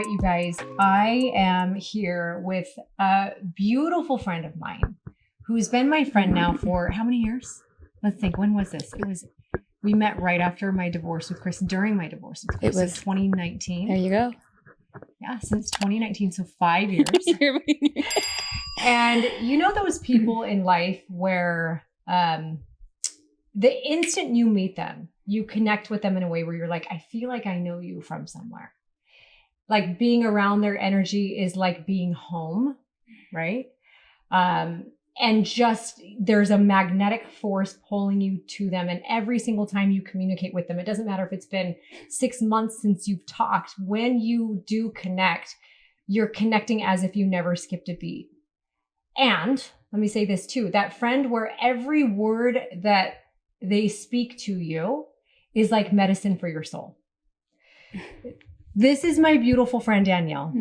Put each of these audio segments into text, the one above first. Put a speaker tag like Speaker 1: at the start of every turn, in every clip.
Speaker 1: right, you guys, I am here with a beautiful friend of mine who's been my friend now for how many years? Let's think. When was this? We met right after my divorce with Chris, during my divorce with Chris. It was 2019.
Speaker 2: There you go.
Speaker 1: Yeah, since 2019, so 5 years. And you know those people in life where the instant you meet them, you connect with them in a way where you're like, I feel like I know you from somewhere. Like being around their energy is like being home, right? And just there's a magnetic force pulling you to them. And every single time you communicate with them, it doesn't matter if it's been 6 months since you've talked. When you do connect, you're connecting as if you never skipped a beat. And let me say this too, that friend where every word that they speak to you is like medicine for your soul. This is my beautiful friend, Danielle.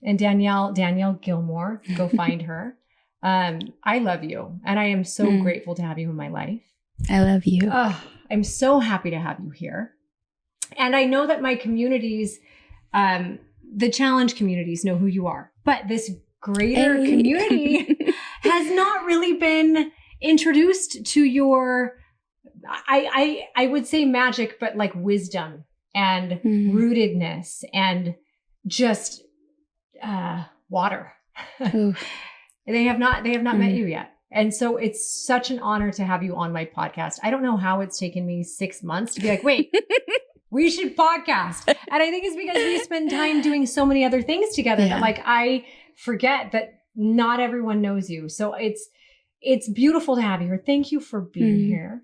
Speaker 1: And Danielle Gilmore, go find her. I love you. And I am so grateful to have you in my life.
Speaker 2: I love you.
Speaker 1: I'm so happy to have you here. And I know that my communities, the challenge communities know who you are, but this greater community has not really been introduced to your, I would say magic, but like wisdom and rootedness and just water. They have not met you yet. And so it's such an honor to have you on my podcast. I don't know how it's taken me 6 months to be like, wait, we should podcast. And I think it's because we spend time doing so many other things together that like I forget that not everyone knows you. So it's beautiful to have you here. Thank you for being here.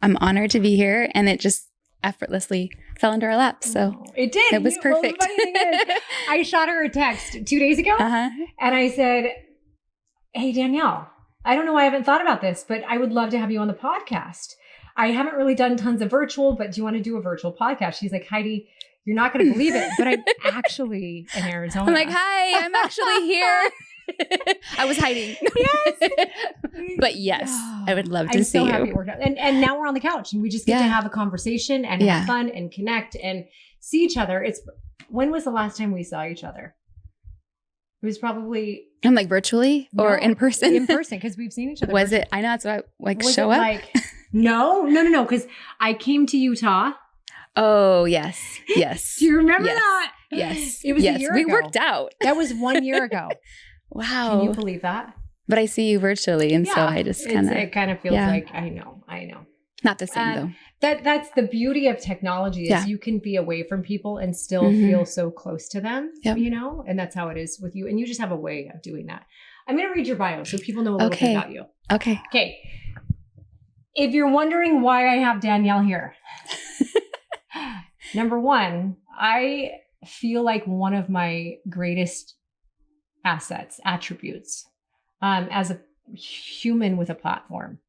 Speaker 2: I'm honored to be here, and it just effortlessly fell into our laps. So
Speaker 1: it did.
Speaker 2: It was perfect.
Speaker 1: Well, the funny thing is, I shot her a text 2 days ago, and I said, hey, Danielle, I don't know why I haven't thought about this, but I would love to have you on the podcast. I haven't really done tons of virtual, but do you want to do a virtual podcast? She's like, Heidi, you're not going to believe it, but I'm actually in Arizona.
Speaker 2: I'm like, hi, I'm actually here. I was hiding.
Speaker 1: Yes.
Speaker 2: But yes, I would love to see
Speaker 1: you. I'm so
Speaker 2: you.
Speaker 1: happy it worked out. And now we're on the couch and we just get to have a conversation and have fun and connect and see each other. When was the last time we saw each other? It was probably...
Speaker 2: I'm like virtually or in person?
Speaker 1: In person, because we've seen each other.
Speaker 2: Was it? I know. It's so like show up.
Speaker 1: Like, no. Because I came to Utah.
Speaker 2: Oh, yes.
Speaker 1: Do you remember that?
Speaker 2: Yes.
Speaker 1: It was a year ago.
Speaker 2: We worked out.
Speaker 1: That was 1 year ago.
Speaker 2: Wow.
Speaker 1: Can you believe that?
Speaker 2: But I see you virtually. And so I just kind of...
Speaker 1: It kind of feels like, I know.
Speaker 2: Not the same though.
Speaker 1: That's the beauty of technology is you can be away from people and still feel so close to them, you know? And that's how it is with you. And you just have a way of doing that. I'm going to read your bio so people know a little bit about you. Okay. If you're wondering why I have Danielle here, number one, I feel like one of my greatest attributes, as a human with a platform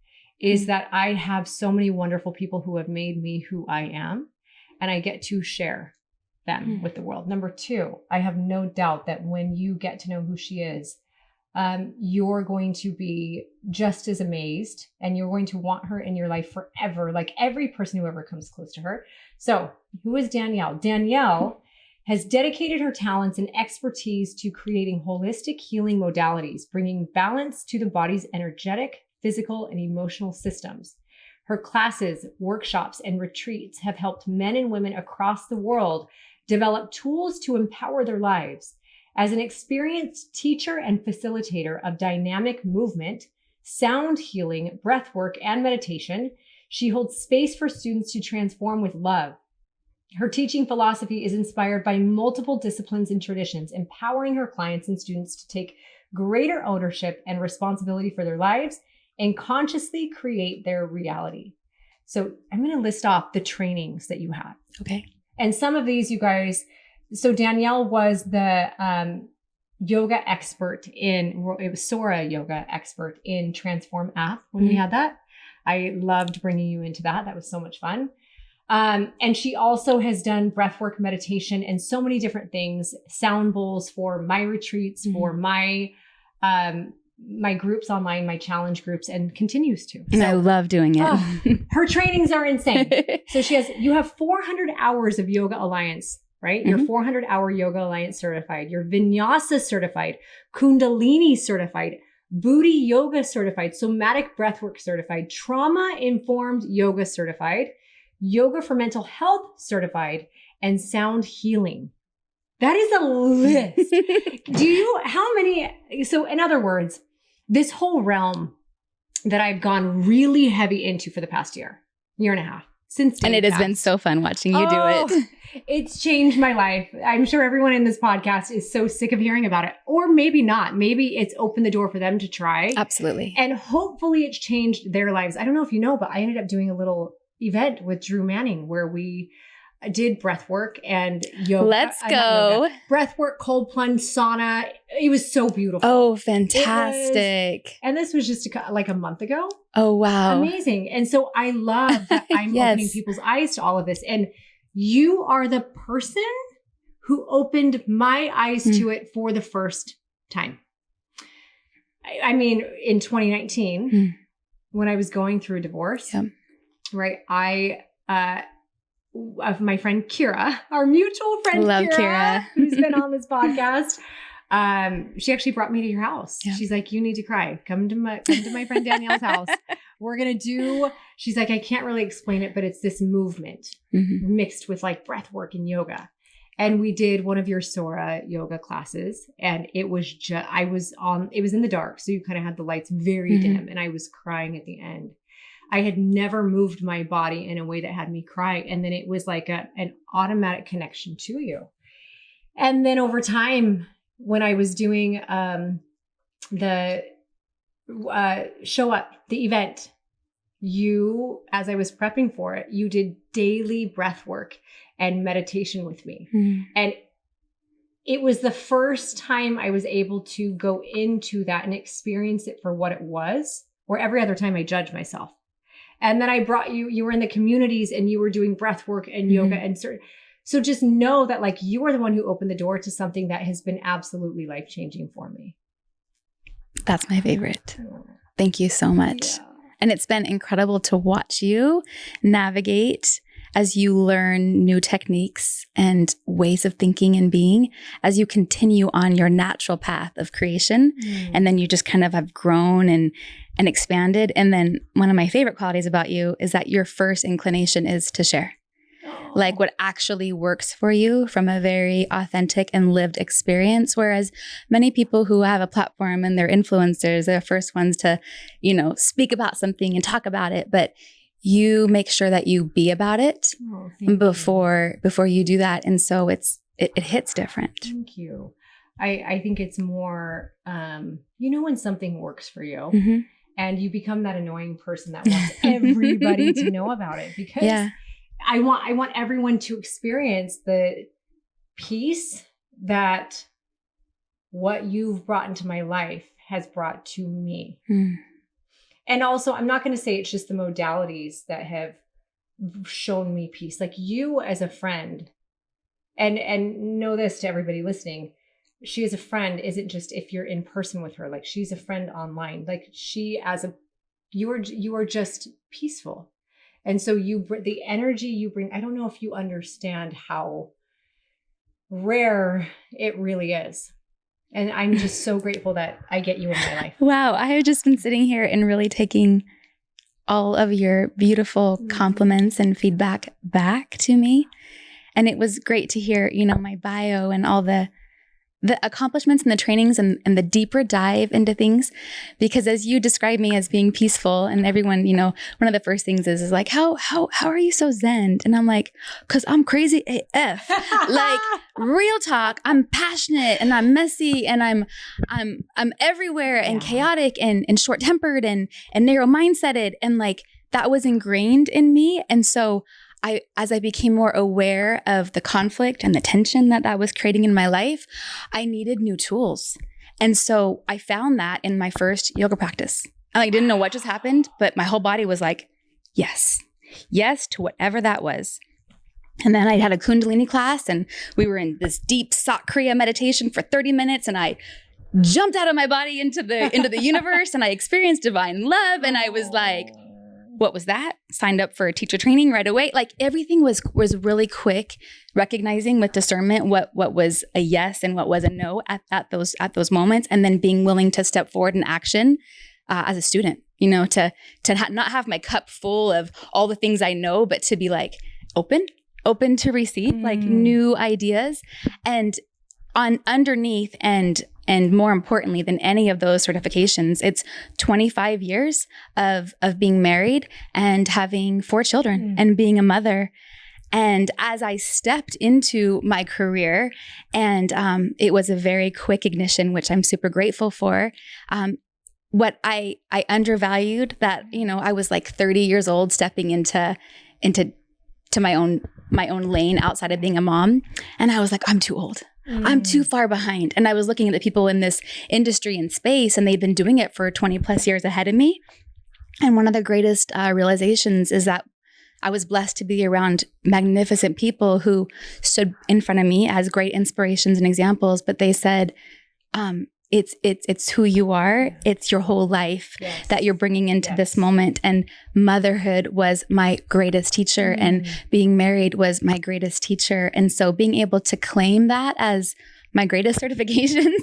Speaker 1: is that I have so many wonderful people who have made me who I am, and I get to share them with the world. Number two, I have no doubt that when you get to know who she is, you're going to be just as amazed and you're going to want her in your life forever, like every person who ever comes close to her. So who is Danielle? Danielle has dedicated her talents and expertise to creating holistic healing modalities, bringing balance to the body's energetic, physical, and emotional systems. Her classes, workshops, and retreats have helped men and women across the world develop tools to empower their lives. As an experienced teacher and facilitator of dynamic movement, sound healing, breathwork, and meditation, she holds space for students to transform with love. Her teaching philosophy is inspired by multiple disciplines and traditions, empowering her clients and students to take greater ownership and responsibility for their lives and consciously create their reality. So I'm going to list off the trainings that you have.
Speaker 2: Okay.
Speaker 1: And some of these, you guys, so Danielle was the yoga expert it was Sora yoga expert in Transform app when we had that. I loved bringing you into that. That was so much fun. And she also has done breathwork meditation and so many different things, sound bowls for my retreats, for my groups online, my challenge groups, and continues to.
Speaker 2: And I love doing it.
Speaker 1: Her trainings are insane. So you have 400 hours of Yoga Alliance right? You're 400-hour Yoga Alliance certified. You're Vinyasa certified, Kundalini certified, Booty Yoga certified, Somatic Breathwork certified, Trauma-Informed Yoga certified, Yoga for Mental Health certified, and Sound Healing. That is a list. So in other words, this whole realm that I've gone really heavy into for the past year and a half.
Speaker 2: And it has been so fun watching you do it.
Speaker 1: It's changed my life. I'm sure everyone in this podcast is so sick of hearing about it, or maybe not. Maybe it's opened the door for them to try.
Speaker 2: Absolutely.
Speaker 1: And hopefully it's changed their lives. I don't know if you know, but I ended up doing a little event with Drew Manning where we did breath work and yoga.
Speaker 2: Let's go.
Speaker 1: Breath work, cold plunge, sauna. It was so beautiful.
Speaker 2: Oh, fantastic.
Speaker 1: And this was just like a month ago.
Speaker 2: Oh, wow.
Speaker 1: Amazing. And so I love that I'm opening people's eyes to all of this. And you are the person who opened my eyes to it for the first time. I mean, in 2019, when I was going through a divorce, right? Of my friend Kira, our mutual friend Kira, who's been on this podcast. She actually brought me to your house. Yeah. She's like, you need to cry. Come to my friend Danielle's house. We're going to do, she's like, I can't really explain it, but it's this movement mixed with like breath work and yoga. And we did one of your Sora yoga classes and it was it was in the dark. So you kind of had the lights very dim and I was crying at the end. I had never moved my body in a way that had me cry. And then it was like an automatic connection to you. And then over time, when I was doing the show up, the event, as I was prepping for it, you did daily breath work and meditation with me. And it was the first time I was able to go into that and experience it for what it was, where every other time I judge myself. And then I brought you were in the communities and you were doing breath work and yoga and so just know that like you are the one who opened the door to something that has been absolutely life-changing for me.
Speaker 2: That's my favorite. Thank you so much. Yeah. And it's been incredible to watch you navigate as you learn new techniques and ways of thinking and being as you continue on your natural path of creation. And then you just kind of have grown and expanded. And then one of my favorite qualities about you is that your first inclination is to share. Like what actually works for you from a very authentic and lived experience. Whereas many people who have a platform and they're influencers, they're the first ones to, speak about something and talk about it. But you make sure that you be about it before you do that. And so it hits different.
Speaker 1: Thank you. I think it's more, when something works for you and you become that annoying person that wants everybody to know about it because I want everyone to experience the peace that what you've brought into my life has brought to me. And also, I'm not going to say it's just the modalities that have shown me peace. Like you as a friend, and know this to everybody listening, she as a friend isn't just if you're in person with her, like she's a friend online. Like you are just peaceful. And so the energy you bring, I don't know if you understand how rare it really is. And I'm just so grateful that I get you in my life.
Speaker 2: Wow. I have just been sitting here and really taking all of your beautiful compliments and feedback back to me. And it was great to hear, my bio and all the accomplishments and the trainings and the deeper dive into things, because as you describe me as being peaceful and everyone, one of the first things is like, how are you so zen? And I'm like, cause I'm crazy AF. Like real talk, I'm passionate and I'm messy and I'm everywhere and chaotic and short tempered and narrow mindseted. And like that was ingrained in me. And so as I became more aware of the conflict and the tension that was creating in my life, I needed new tools. And so I found that in my first yoga practice. I didn't know what just happened, but my whole body was like, yes to whatever that was. And then I had a Kundalini class and we were in this deep Sat Kriya meditation for 30 minutes and I jumped out of my body into the universe and I experienced divine love and I was like, what was that? Signed up for teacher training right away. Like everything was really quick, recognizing with discernment what was a yes and what was a no at those moments, and then being willing to step forward in action as a student. To not have my cup full of all the things I know, but to be like open to receive like new ideas, and underneath and more importantly than any of those certifications, it's 25 years of being married and having 4 children and being a mother. And as I stepped into my career, and it was a very quick ignition, which I'm super grateful for. What I undervalued that, I was like 30 years old stepping into my own lane outside of being a mom. And I was like, I'm too old. I'm too far behind. And I was looking at the people in this industry and space, and they've been doing it for 20 plus years ahead of me. And one of the greatest realizations is that I was blessed to be around magnificent people who stood in front of me as great inspirations and examples, but they said, it's who you are. It's your whole life that you're bringing into this moment. And motherhood was my greatest teacher, and being married was my greatest teacher. And so being able to claim that as my greatest certifications,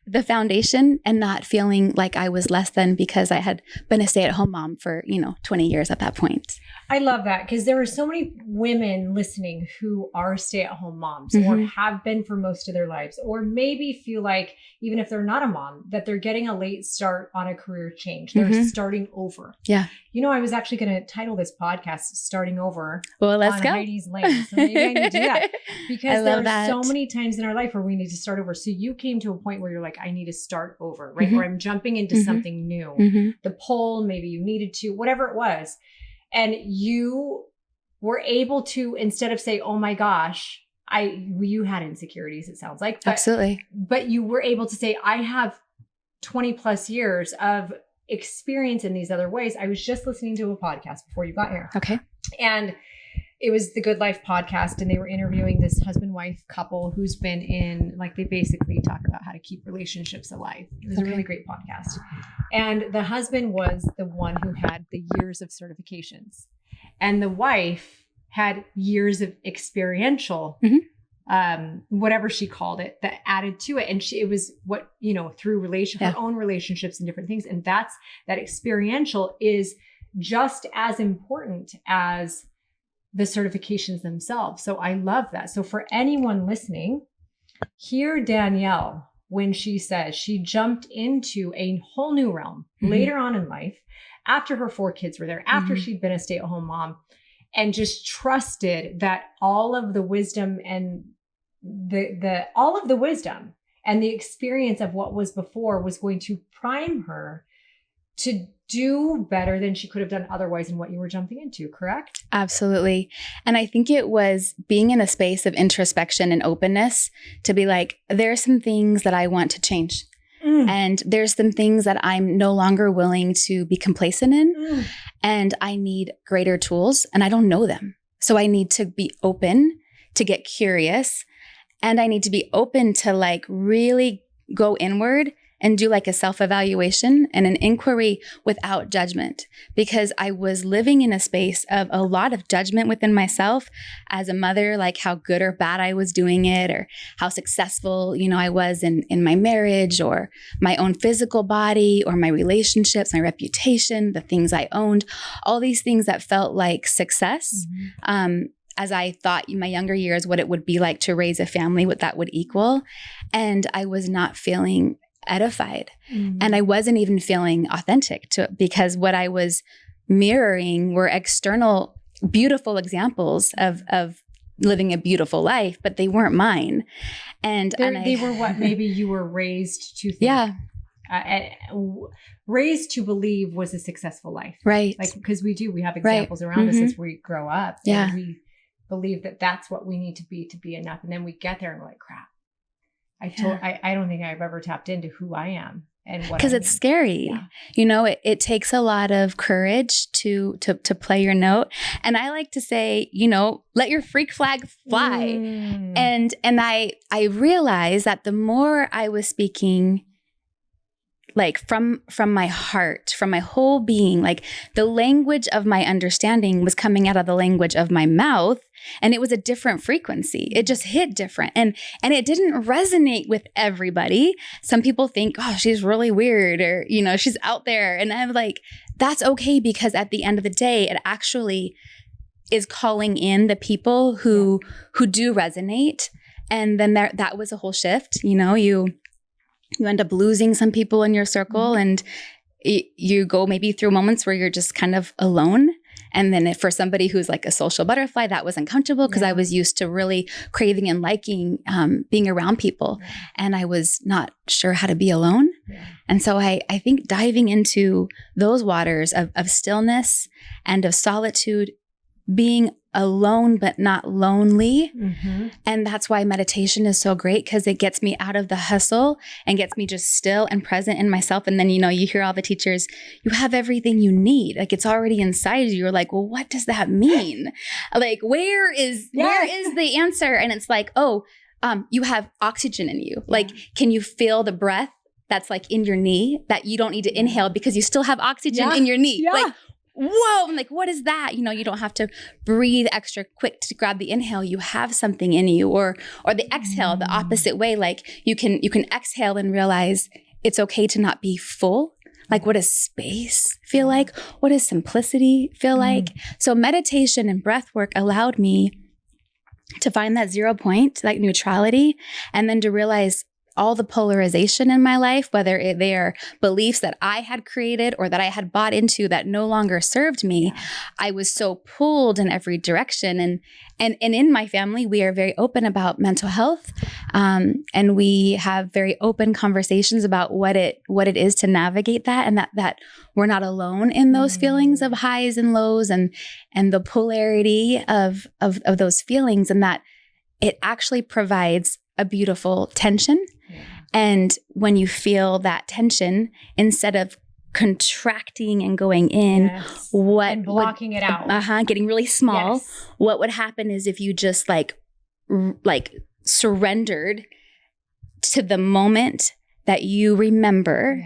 Speaker 2: the foundation, and not feeling like I was less than because I had been a stay-at-home mom for, 20 years at that point.
Speaker 1: I love that, because there are so many women listening who are stay-at-home moms or have been for most of their lives, or maybe feel like, even if they're not a mom, that they're getting a late start on a career change. They're starting over.
Speaker 2: Yeah.
Speaker 1: I was actually going to title this podcast Starting Over.
Speaker 2: Well, let's go.
Speaker 1: Heidi's Lane. So maybe I need to do that, because there are so many times in our life where we need to start over. So you came to a point where you're like, I need to start over, right? Or I'm jumping into something new. The pole, maybe you needed to, whatever it was. And you were able to, instead of say, oh my gosh, you had insecurities, it sounds like. But,
Speaker 2: absolutely.
Speaker 1: But you were able to say, I have 20 plus years of experience in these other ways. I was just listening to a podcast before you got here.
Speaker 2: Okay.
Speaker 1: And it was the Good Life podcast, and they were interviewing this husband-wife couple who's been in, like, they basically talk about how to keep relationships alive. It was a really great podcast. And the husband was the one who had the years of certifications, and the wife had years of experiential, whatever she called it, that added to it. And it was what, through her own relationships and different things. And that experiential is just as important as the certifications themselves. So I love that. So for anyone listening, hear Danielle when she says she jumped into a whole new realm later on in life, after her 4 kids were there, after she'd been a stay-at-home mom, and just trusted that all of the wisdom and all of the wisdom and the experience of what was before was going to prime her to do better than she could have done otherwise in what you were jumping into, correct?
Speaker 2: Absolutely. And I think it was being in a space of introspection and openness to be like, there are some things that I want to change. And there's some things that I'm no longer willing to be complacent in. And I need greater tools, and I don't know them. So I need to be open to get curious, and I need to be open to like really go inward and do like a self-evaluation and an inquiry without judgment, because I was living in a space of a lot of judgment within myself as a mother, like how good or bad I was doing it, or how successful, I was in my marriage, or my own physical body, or my relationships, my reputation, the things I owned, all these things that felt like success. As I thought in my younger years what it would be like to raise a family, what that would equal. And I was not feeling edified. And I wasn't even feeling authentic to it, because what I was mirroring were external, beautiful examples of living a beautiful life, but they weren't mine. And
Speaker 1: they were what maybe you were raised to think. Yeah. Raised to believe was a successful life. Right. Like, because we have examples around us as we grow up. Yeah. And we believe that that's what we need to be enough. And then we get there and we're like, crap. I don't think I've ever tapped into who I am and what, because it's
Speaker 2: scary. Yeah. It takes a lot of courage to play your note. And I like to say, let your freak flag fly. And I realized that the more I was speaking like from my heart, from my whole being. Like the language of my understanding was coming out of the language of my mouth, and it was a different frequency. It just hit different, and it didn't resonate with everybody. Some people think, oh, she's really weird, or she's out there, and I'm like, that's okay, because at the end of the day, it actually is calling in the people who do resonate. And then that was a whole shift. You end up losing some people in your circle, and you go maybe through moments where you're just kind of alone. And then for somebody who's like a social butterfly, that was uncomfortable, because I was used to really craving and liking being around people. And I was not sure how to be alone. And so I think diving into those waters of stillness and of solitude, being alone but not lonely. And that's why meditation is so great, because it gets me out of the hustle and gets me just still and present in myself. And then, you hear all the teachers, you have everything you need. Like it's already inside you. You're like, well, what does that mean? Like, where is the answer? And it's like, you have oxygen in you. Like, can you feel the breath that's like in your knee that you don't need to inhale because you still have oxygen in your knee? Like, whoa, I'm like, what is that? You don't have to breathe extra quick to grab the inhale. You have something in you, or the exhale, the opposite way. Like you can exhale and realize it's okay to not be full. Like, what does space feel like? What does simplicity feel like? So meditation and breath work allowed me to find that 0 point, like neutrality, and then to realize all the polarization in my life, whether they are beliefs that I had created or that I had bought into that no longer served me. I was so pulled in every direction. And in my family, we are very open about mental health. And we have very open conversations about what it is to navigate that, and that we're not alone in those feelings of highs and lows, and the polarity of those feelings, and that it actually provides a beautiful tension. And when you feel that tension, instead of contracting and going in,
Speaker 1: and blocking it out,
Speaker 2: getting really small, what would happen is if you just like surrendered to the moment that you remember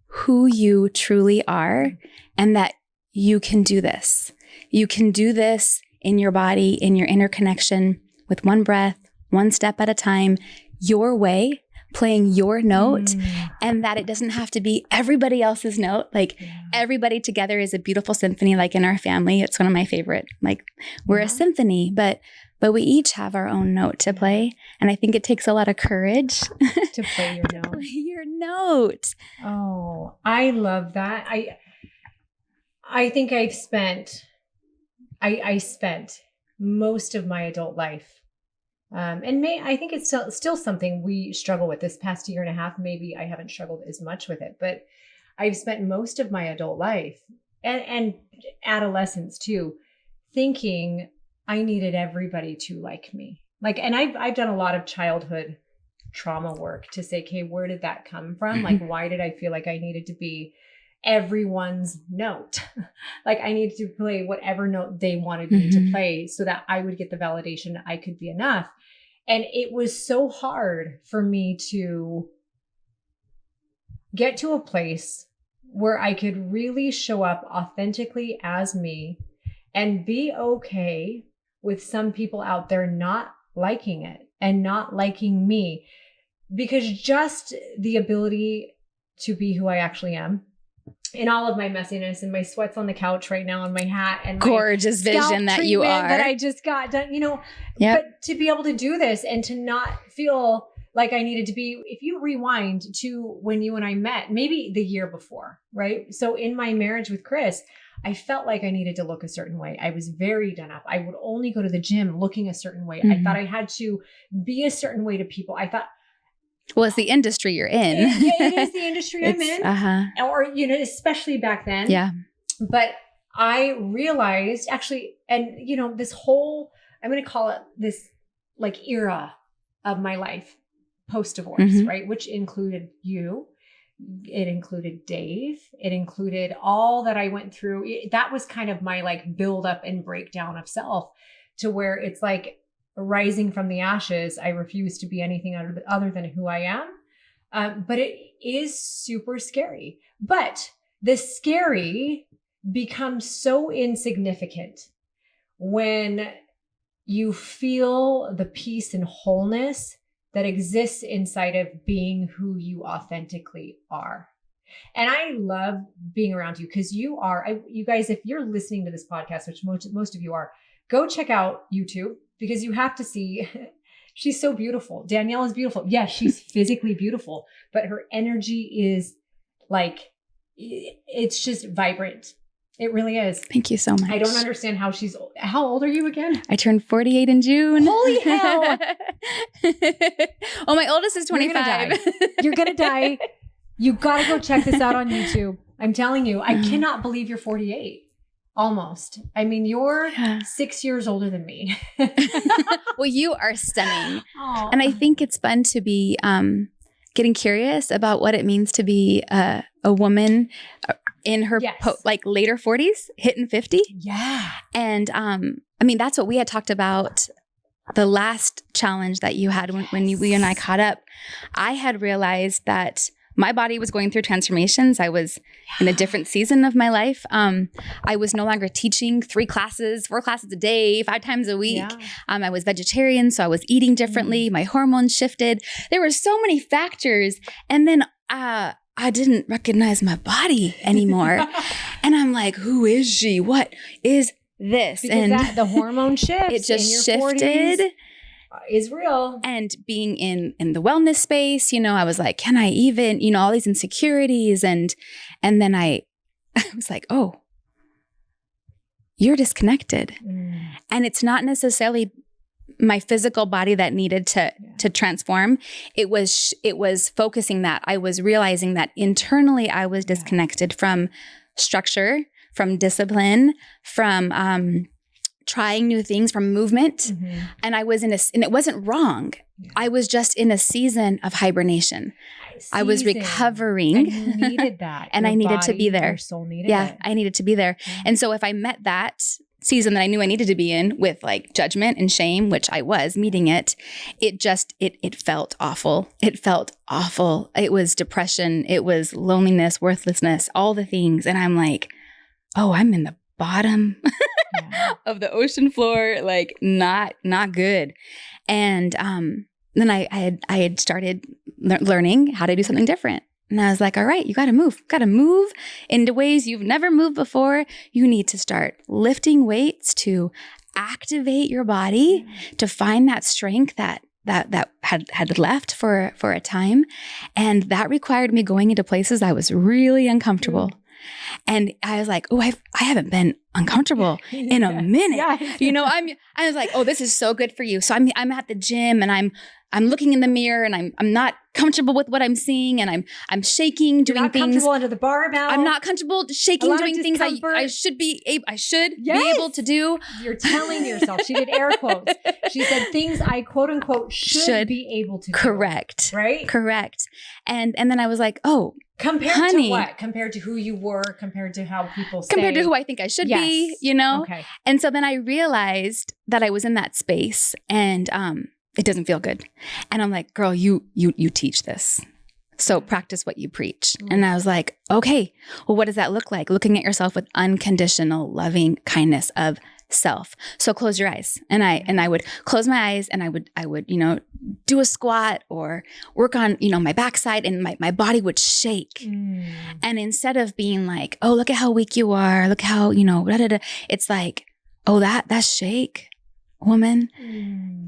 Speaker 2: who you truly are, and that you can do this. You can do this in your body, in your inner connection, with one breath, one step at a time, your way, playing your note, and that it doesn't have to be everybody else's note. Like everybody together is a beautiful symphony. Like in our family, it's one of my favorite. Like we're a symphony, but we each have our own note to play. And I think it takes a lot of courage
Speaker 1: to play your note.
Speaker 2: Play your note.
Speaker 1: Oh, I love that. I think I spent most of my adult life. I think it's still something we struggle with this past year and a half. Maybe I haven't struggled as much with it, but I've spent most of my adult life and adolescence too, thinking I needed everybody to like me. Like, and I've done a lot of childhood trauma work to say, okay, where did that come from? Like, why did I feel like I needed to be everyone's note? Like I needed to play whatever note they wanted me to play so that I would get the validation that I could be enough. And it was so hard for me to get to a place where I could really show up authentically as me and be okay with some people out there not liking it and not liking me, because just the ability to be who I actually am, in all of my messiness and my sweats on the couch right now and my hat and
Speaker 2: gorgeous vision that you are,
Speaker 1: that I just got done, but to be able to do this and to not feel like I needed to be, if you rewind to when you and I met, maybe the year before, right? So in my marriage with Chris, I felt like I needed to look a certain way. I was very done up. I would only go to the gym looking a certain way. I thought I had to be a certain way to people. I thought,
Speaker 2: well, it's the industry you're in.
Speaker 1: It is the industry I'm in. Or, especially back then. Yeah. But I realized actually, and, this whole, I'm going to call it this like era of my life post-divorce, right? Which included you. It included Dave. It included all that I went through. That was kind of my like build up and breakdown of self, to where it's like, rising from the ashes, I refuse to be anything other than who I am. But it is super scary. But the scary becomes so insignificant when you feel the peace and wholeness that exists inside of being who you authentically are. And I love being around you because you guys, if you're listening to this podcast, which most of you are, go check out YouTube because you have to see, she's so beautiful. Danielle is beautiful. Yes, she's physically beautiful, but her energy is like, it's just vibrant. It really is.
Speaker 2: Thank you so much.
Speaker 1: I don't understand how how old are you again?
Speaker 2: I turned 48 in June.
Speaker 1: Holy hell.
Speaker 2: Oh, my oldest is 25.
Speaker 1: You're going to die. You got to go check this out on YouTube. I'm telling you, I cannot believe you're 48. Almost. I mean, you're 6 years older than me.
Speaker 2: Well, you are stunning.
Speaker 1: Aww.
Speaker 2: And I think it's fun to be getting curious about what it means to be a woman in her later 40s, hitting 50.
Speaker 1: Yeah.
Speaker 2: And I mean, that's what we had talked about the last challenge that you had when we and I caught up. I had realized that my body was going through transformations. I was in a different season of my life. I was no longer teaching 4 classes a day, 5 times a week.
Speaker 1: Yeah.
Speaker 2: I was vegetarian, so I was eating differently. My hormones shifted. There were so many factors. And then I didn't recognize my body anymore. And I'm like, who is she? What is this?
Speaker 1: Because
Speaker 2: and
Speaker 1: the hormone shifts.
Speaker 2: It just
Speaker 1: in your
Speaker 2: shifted.
Speaker 1: 40s is real.
Speaker 2: And being in the wellness space, I was like, can I even, all these insecurities. And then I was like, oh, you're disconnected. And it's not necessarily my physical body that needed to transform. It was focusing that. I was realizing that internally I was disconnected from structure, from discipline, from trying new things, from movement. And I was and it wasn't wrong. I was just in a season of hibernation. I was recovering.
Speaker 1: And you needed that.
Speaker 2: And I needed to be there.
Speaker 1: Your soul needed it.
Speaker 2: I needed to be there. And so if I met that season that I knew I needed to be in with like judgment and shame, which I was meeting it felt awful. It felt awful. It was depression. It was loneliness, worthlessness, all the things. And I'm like, oh, I'm in the bottom of the ocean floor, like not good. And then I had started learning how to do something different. And I was like, all right, you got to move into ways you've never moved before. You need to start lifting weights to activate your body, to find that strength that had left for a time. And that required me going into places I was really uncomfortable. And I was like, oh, I haven't been uncomfortable in a minute. I was like, oh, this is so good for you. So I'm at the gym and I'm looking in the mirror and I'm not comfortable with what I'm seeing and I'm shaking, doing things.
Speaker 1: Comfortable under the barbell.
Speaker 2: I'm not comfortable shaking, doing things I should be able to do.
Speaker 1: You're telling yourself. She did air quotes. She said things I quote unquote should be able to do.
Speaker 2: Correct.
Speaker 1: Right?
Speaker 2: Correct. And then I was like, oh,
Speaker 1: compared
Speaker 2: honey,
Speaker 1: to what? Compared to who you were, compared to how people say.
Speaker 2: Compared to who I think I should be, Okay. And so then I realized that I was in that space and it doesn't feel good. And I'm like, girl, you teach this. So practice what you preach. And I was like, okay, well, what does that look like? Looking at yourself with unconditional loving kindness of self. So close your eyes. And I would close my eyes and I would, do a squat or work on, my backside and my body would shake. And instead of being like, oh, look at how weak you are. Look how, it's like, oh, that shake, woman,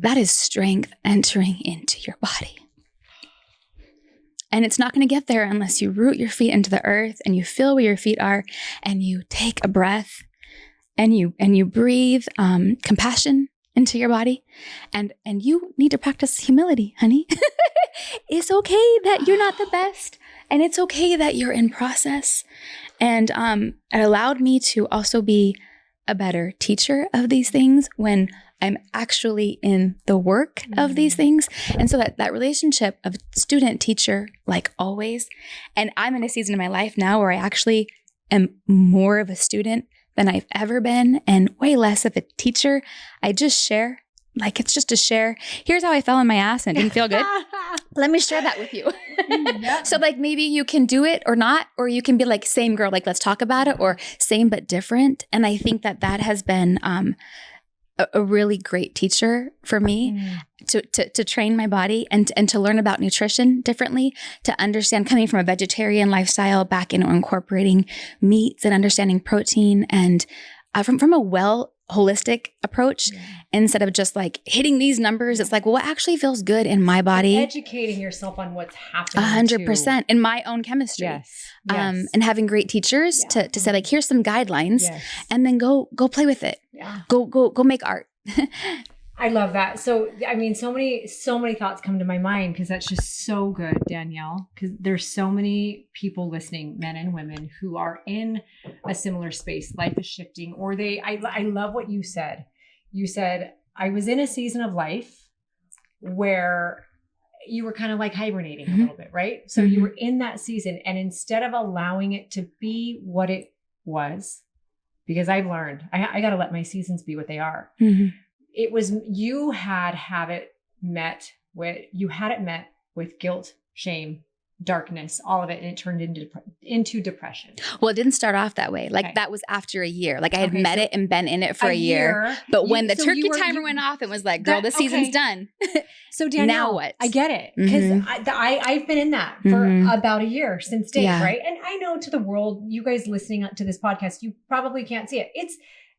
Speaker 2: that is strength entering into your body. And it's not going to get there unless you root your feet into the earth and you feel where your feet are and you take a breath and you breathe compassion into your body. And you need to practice humility, honey. It's okay that you're not the best. And it's okay that you're in process. And it allowed me to also be a better teacher of these things when I'm actually in the work of these things. And so that relationship of student teacher, like always, and I'm in a season of my life now where I actually am more of a student than I've ever been and way less of a teacher. I just share Like, it's just to share, here's how I fell on my ass and it didn't feel good. Let me share that with you.
Speaker 1: Yep.
Speaker 2: So like maybe you can do it or not, or you can be like, same girl, like let's talk about it, or same but different. And I think that has been a really great teacher for me to train my body and to learn about nutrition differently, to understand coming from a vegetarian lifestyle back into incorporating meats and understanding protein and from a holistic approach instead of just like hitting these numbers. It's like, well, what actually feels good in my body?
Speaker 1: And educating yourself on what's happening.
Speaker 2: 100% in my own chemistry.
Speaker 1: Yes.
Speaker 2: And having great teachers to say like, here's some guidelines and then go play with it.
Speaker 1: Yeah.
Speaker 2: Go make art.
Speaker 1: I love that. So, I mean, so many thoughts come to my mind because that's just so good, Danielle, because there's so many people listening, men and women, who are in a similar space. Life is shifting, or I love what you said. You said, I was in a season of life where you were kind of like hibernating a little bit, right? So you were in that season, and instead of allowing it to be what it was, because I've learned I got to let my seasons be what they are. It was, you had it met with guilt, shame, darkness, all of it. And it turned into depression.
Speaker 2: Well, it didn't start off that way. Like that was after a year. Like I had met it and been in it for a year. But when the turkey timer went off, it was like, girl, this season's done.
Speaker 1: So Danielle,
Speaker 2: now what?
Speaker 1: I get it. Because I've been in that for about a year since Dave, right? And I know to the world, you guys listening to this podcast, you probably can't see it.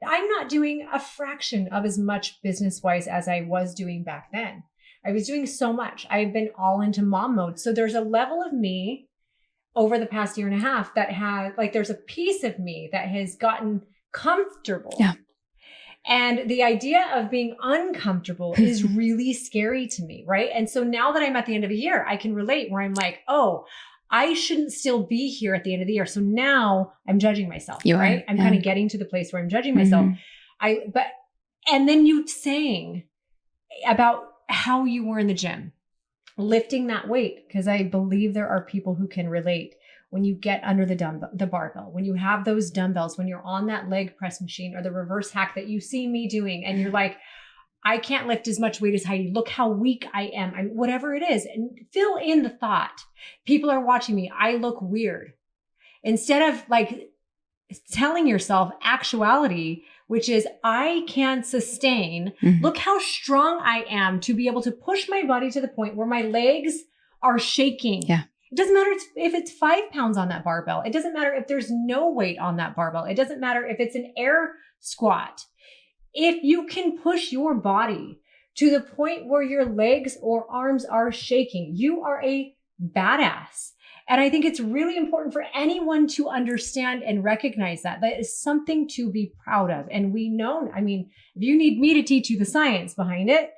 Speaker 1: I'm not doing a fraction of as much business-wise as I was doing back then. I was doing so much. I've been all into mom mode. So there's a level of me over the past year and a half that there's a piece of me that has gotten comfortable. Yeah. And the idea of being uncomfortable is really scary to me, right? And so now that I'm at the end of a year, I can relate where I'm like, oh, I shouldn't still be here at the end of the year. So now I'm judging myself, right? I'm kind of getting to the place where I'm judging myself. And then you saying about how you were in the gym, lifting that weight, because I believe there are people who can relate when you get under the barbell, when you have those dumbbells, when you're on that leg press machine or the reverse hack that you see me doing, and you're like, I can't lift as much weight as Heidi. Look how weak I am. Whatever it is. And fill in the thought. People are watching me. I look weird. Instead of like telling yourself actuality, which is I can sustain. Look how strong I am to be able to push my body to the point where my legs are shaking. Yeah. It doesn't matter if it's 5 pounds on that barbell. It doesn't matter if there's no weight on that barbell. It doesn't matter if it's an air squat. If you can push your body to the point where your legs or arms are shaking, you are a badass. And I think it's really important for anyone to understand and recognize that. That is something to be proud of. And we know, I mean, if you need me to teach you the science behind it,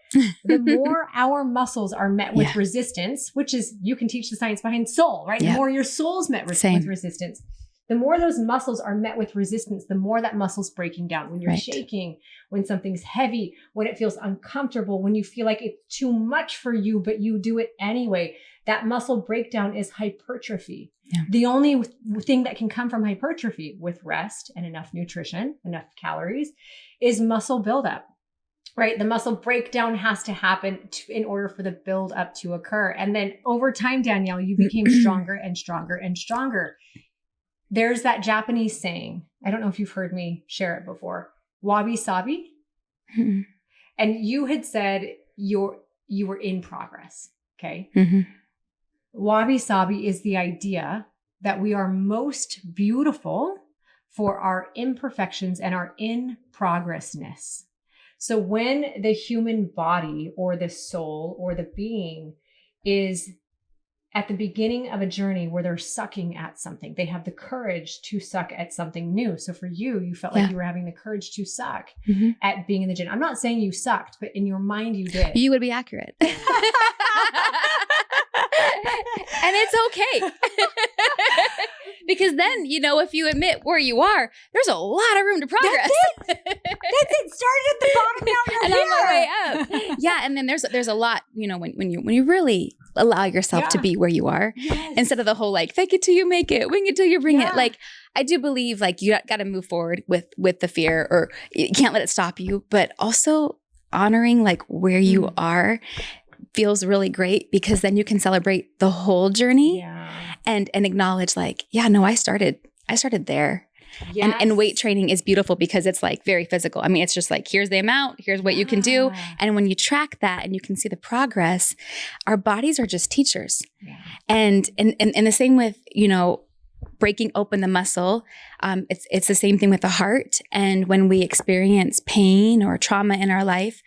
Speaker 1: the more our muscles are met with resistance, which is, you can teach the science behind soul, right? The more your soul's met with resistance. The more those muscles are met with resistance, the more that muscle's breaking down. When you're shaking, when something's heavy, when it feels uncomfortable, when you feel like it's too much for you, but you do it anyway, that muscle breakdown is hypertrophy. Yeah. The only thing that can come from hypertrophy with rest and enough nutrition, enough calories, is muscle buildup. Right? The muscle breakdown has to happen in order for the buildup to occur. And then over time, Danielle, you became stronger and stronger and stronger. There's that Japanese saying, I don't know if you've heard me share it before, wabi sabi. And you had said you were in progress. Okay. Wabi sabi is the idea that we are most beautiful for our imperfections and our in progressness. So when the human body or the soul or the being is at the beginning of a journey where they're sucking at something, they have the courage to suck at something new. So for you, you felt like you were having the courage to suck at being in the gym. I'm not saying you sucked, but in your mind you did.
Speaker 2: You would be accurate. And it's okay. Because then, you know, if you admit where you are, there's a lot of room to progress.
Speaker 1: That's it. Started at the bottom, now you're
Speaker 2: and
Speaker 1: here.
Speaker 2: On my way up. Yeah. And then there's a lot, you know, when you really allow yourself to be where you are, instead of the whole like fake it till you make it, wing it till you bring it. Like, I do believe like you got to move forward with the fear, or you can't let it stop you, but also honoring like where you are feels really great, because then you can celebrate the whole journey and acknowledge like, yeah, no, I started there.
Speaker 1: Yes.
Speaker 2: And weight training is beautiful because it's like very physical. I mean, it's just like, here's the amount, here's what you can do. And when you track that and you can see the progress, our bodies are just teachers. Yeah. And the same with, you know, breaking open the muscle. It's the same thing with the heart. And when we experience pain or trauma in our life,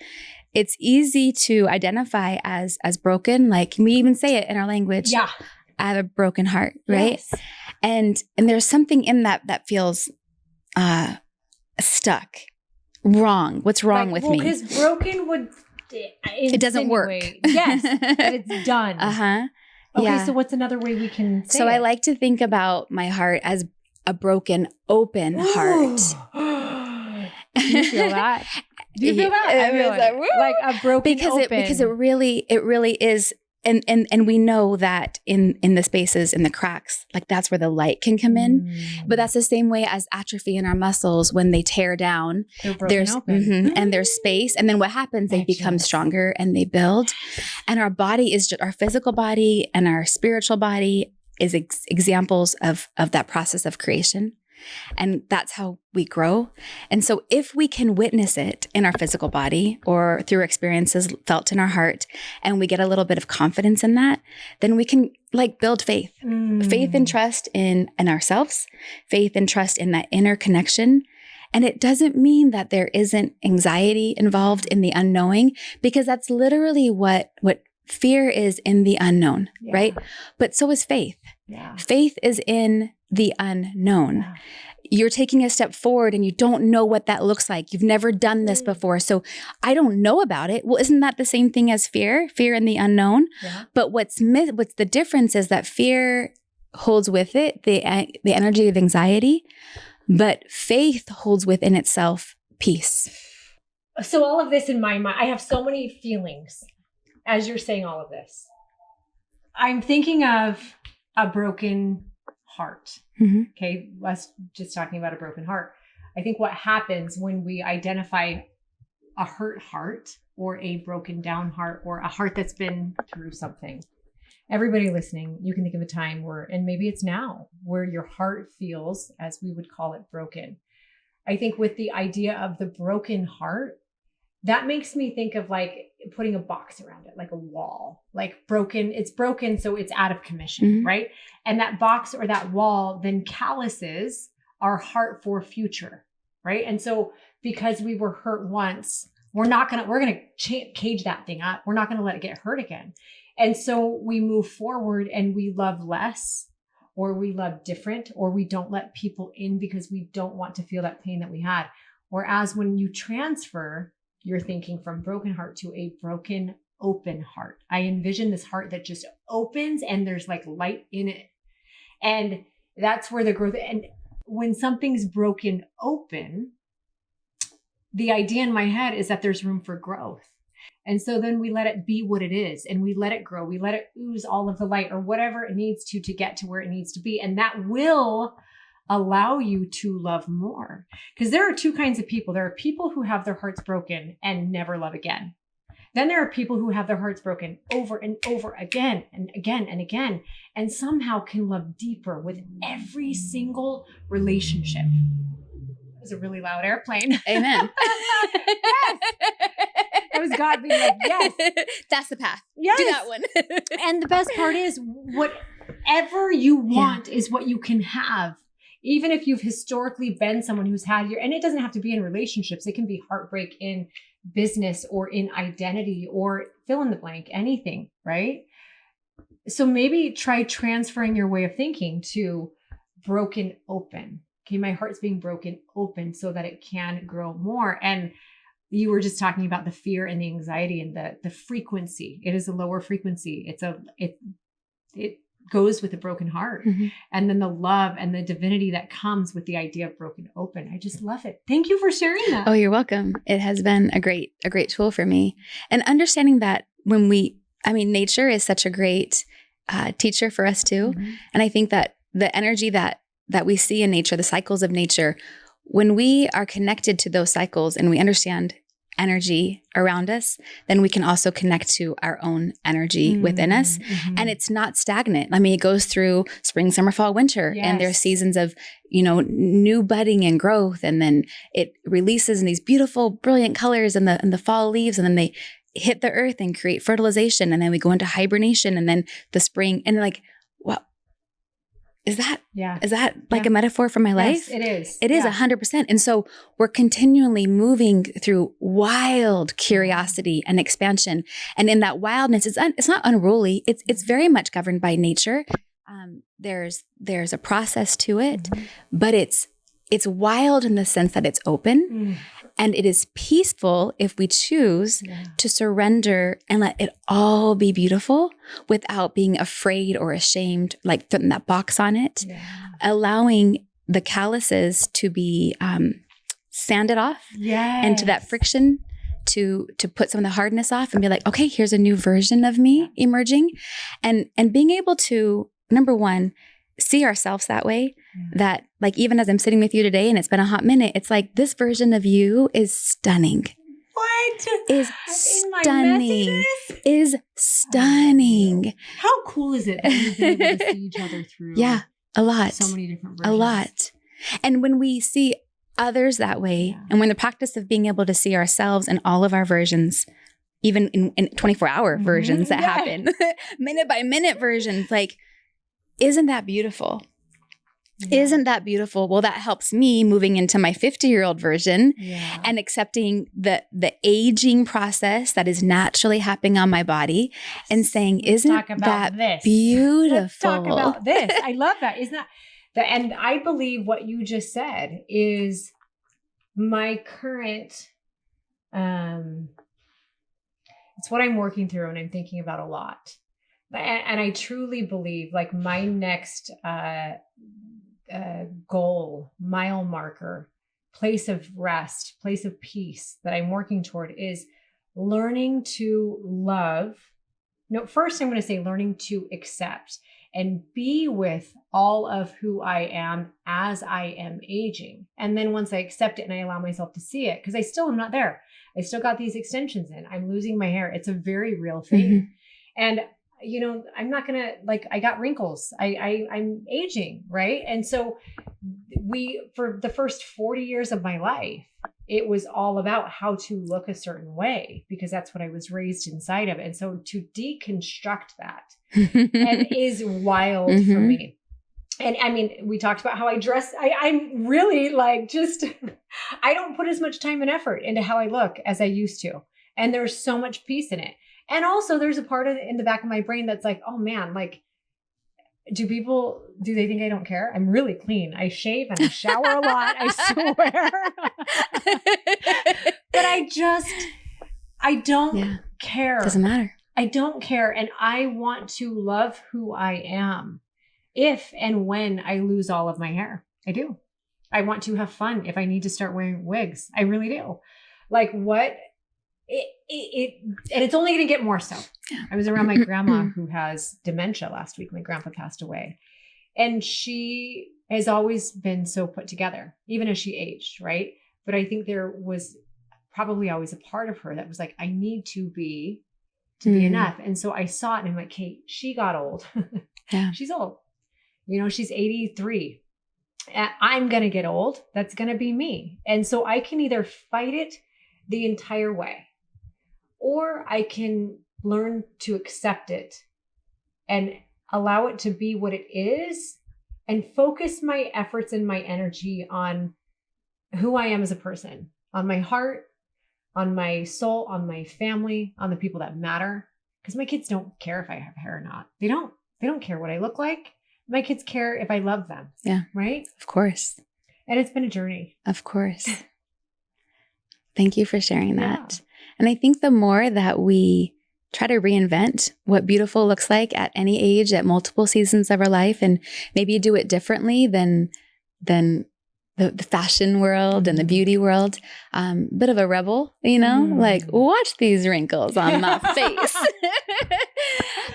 Speaker 2: it's easy to identify as broken. Like we even say it in our language. Yeah. I have a broken heart, right? Yes. And there's something in that feels stuck, wrong. What's wrong with me?
Speaker 1: Because broken would
Speaker 2: it doesn't work.
Speaker 1: Yes, that it's done. Okay,
Speaker 2: yeah.
Speaker 1: So what's another way we can say
Speaker 2: So
Speaker 1: it?
Speaker 2: I like to think about my heart as a broken, open heart.
Speaker 1: Do you feel that? Do you feel that? I feel it. Like a broken open.
Speaker 2: Because it really is. And we know that in the spaces, in the cracks, like that's where the light can come in. But that's the same way as atrophy in our muscles. When they tear down, there's and there's space. And then what happens? They become stronger and they build. And our body is just, our physical body and our spiritual body is examples of that process of creation. And that's how we grow. And so if we can witness it in our physical body or through experiences felt in our heart, and we get a little bit of confidence in that, then we can like build faith, faith and trust in ourselves, faith and trust in that inner connection. And it doesn't mean that there isn't anxiety involved in the unknowing, because that's literally what fear is, in the unknown, right? But so is faith. Yeah. Faith is in the unknown. Yeah. You're taking a step forward and you don't know what that looks like. You've never done this before. So I don't know about it. Well, isn't that the same thing as fear? Fear in the unknown. Yeah. But what's the difference is that fear holds with it the energy of anxiety, but faith holds within itself peace.
Speaker 1: So all of this in my mind, I have so many feelings as you're saying all of this. I'm thinking of a broken heart. Okay, let's just talking about a broken heart. I think what happens when we identify a hurt heart or a broken down heart or a heart that's been through something. Everybody listening, you can think of a time where, and maybe it's now, where your heart feels, as we would call it, broken. I think with the idea of the broken heart, that makes me think of like putting a box around it, like a wall, like broken. It's broken, so it's out of commission, right? And that box or that wall then calluses our heart for future, right? And so because we were hurt once, we're going to cage that thing up. We're not going to let it get hurt again. And so we move forward and we love less, or we love different, or we don't let people in because we don't want to feel that pain that we had. Whereas when you transfer your thinking from broken heart to a broken, open heart, I envision this heart that just opens and there's like light in it. And that's where the growth, and when something's broken open, the idea in my head is that there's room for growth. And so then we let it be what it is, and we let it grow. We let it ooze all of the light or whatever it needs to get to where it needs to be. And that will allow you to love more. Because there are two kinds of people. There are people who have their hearts broken and never love again. Then there are people who have their hearts broken over and over again and again and again, and somehow can love deeper with every single relationship. It was a really loud airplane.
Speaker 2: Amen.
Speaker 1: Yes. That was God being like, yes.
Speaker 2: That's the path.
Speaker 1: Yes.
Speaker 2: Do that one.
Speaker 1: And the best part is, whatever you want is what you can have. Even if you've historically been someone who's had and it doesn't have to be in relationships. It can be heartbreak in business or in identity or fill in the blank, anything, right? So maybe try transferring your way of thinking to broken open. Okay, my heart's being broken open so that it can grow more. And you were just talking about the fear and the anxiety and the frequency. It is a lower frequency. It goes with a broken heart. And then the love and the divinity that comes with the idea of broken open. I just love it. Thank you for sharing that.
Speaker 2: Oh, you're welcome. It has been a great tool for me. And understanding that nature is such a great teacher for us too. And I think that the energy that we see in nature, the cycles of nature, when we are connected to those cycles and we understand energy around us, then we can also connect to our own energy within us. And it's not stagnant. I mean, it goes through spring, summer, fall, winter, and there's seasons of, new budding and growth. And then it releases in these beautiful, brilliant colors in the fall leaves. And then they hit the earth and create fertilization. And then we go into hibernation, and then the spring, and like, wow. Is that like a metaphor for my life?
Speaker 1: Yes, it is.
Speaker 2: It is 100%. And so we're continually moving through wild curiosity and expansion. And in that wildness, it's not unruly. It's very much governed by nature. There's a process to it, but it's wild in the sense that it's open. And it is peaceful if we choose to surrender and let it all be beautiful without being afraid or ashamed, like putting that box on it, allowing the calluses to be sanded off and to that friction to put some of the hardness off and be like, okay, here's a new version of me emerging. And being able to, number one, see ourselves that way, that like, even as I'm sitting with you today and it's been a hot minute, it's like, this version of you is stunning.
Speaker 1: What?
Speaker 2: Is stunning. Is stunning.
Speaker 1: How cool is it that we've been able to see each other through?
Speaker 2: Yeah, a lot.
Speaker 1: So many different versions.
Speaker 2: A lot. And when we see others that way, and when the practice of being able to see ourselves in all of our versions, even in 24-hour versions that happen, minute by minute versions, like, isn't that beautiful? Isn't that beautiful? Well, that helps me moving into my 50-year-old version and accepting the aging process that is naturally happening on my body and saying, isn't that beautiful?
Speaker 1: Let's talk about this. I love that. Isn't that? And I believe what you just said is my current, it's what I'm working through and I'm thinking about a lot. And I truly believe like my next goal, mile marker, place of rest, place of peace that I'm working toward is learning to love. No, first I'm going to say learning to accept and be with all of who I am as I am aging. And then once I accept it and I allow myself to see it, because I still am not there. I still got these extensions in. I'm losing my hair. It's a very real thing. And I'm not going to I got wrinkles. I'm aging. Right. And so for the first 40 years of my life, it was all about how to look a certain way because that's what I was raised inside of. And so to deconstruct that and is wild for me. And I mean, we talked about how I dress. I'm really I don't put as much time and effort into how I look as I used to. And there's so much peace in it. And also there's a part in the back of my brain that's like, oh man, do they think I don't care? I'm really clean. I shave and I shower a lot. I swear. But I don't care.
Speaker 2: Doesn't matter.
Speaker 1: I don't care. And I want to love who I am if and when I lose all of my hair. I do. I want to have fun if I need to start wearing wigs. I really do. And it's only going to get more so. I was around my grandma who has dementia last week. My grandpa passed away and she has always been so put together, even as she aged. Right. But I think there was probably always a part of her that was like, I need to be enough. And so I saw it and I'm like, Kate, she got old. She's old. She's 83. I'm going to get old. That's going to be me. And so I can either fight it the entire way, or I can learn to accept it and allow it to be what it is and focus my efforts and my energy on who I am as a person, on my heart, on my soul, on my family, on the people that matter. Because my kids don't care if I have hair or not. They don't care what I look like. My kids care if I love them. Yeah. Right?
Speaker 2: Of course.
Speaker 1: And it's been a journey.
Speaker 2: Of course. Thank you for sharing that. And I think the more that we try to reinvent what beautiful looks like at any age, at multiple seasons of our life, and maybe do it differently than the fashion world and the beauty world, bit of a rebel, watch these wrinkles on my face.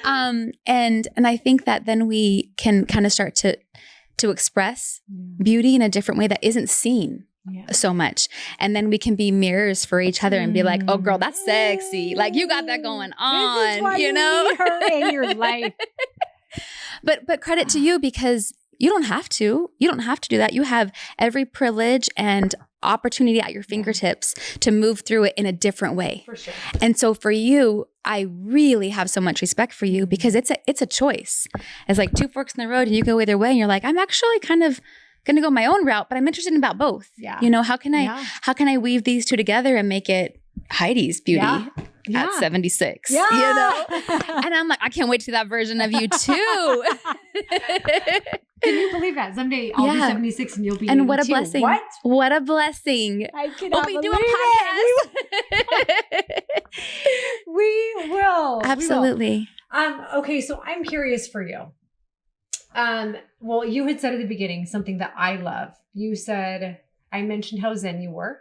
Speaker 2: And I think that then we can kind of start to express beauty in a different way that isn't seen so much. And then we can be mirrors for each other and be like, oh girl, that's sexy. Like you got that going on,
Speaker 1: This is why you need her in your life.
Speaker 2: But credit to you, because you don't have to do that. You have every privilege and opportunity at your fingertips to move through it in a different way.
Speaker 1: For sure.
Speaker 2: And so for you, I really have so much respect for you, because it's a choice. It's like two forks in the road and you go either way, and you're like, I'm actually kind of going to go my own route, but I'm interested in about both.
Speaker 1: Yeah.
Speaker 2: You know, how can I weave these two together and make it Heidi's beauty at 76?
Speaker 1: Yeah.
Speaker 2: You know? And I'm like, I can't wait to see that version of you too.
Speaker 1: Can you believe that? Someday I'll be 76 and you'll be 82.
Speaker 2: And what a blessing. What a blessing.
Speaker 1: I cannot
Speaker 2: we do
Speaker 1: believe
Speaker 2: it.
Speaker 1: We will.
Speaker 2: Absolutely.
Speaker 1: We will. Okay, so I'm curious for you. Well, you had said at the beginning something that I love. You said, I mentioned how Zen you were.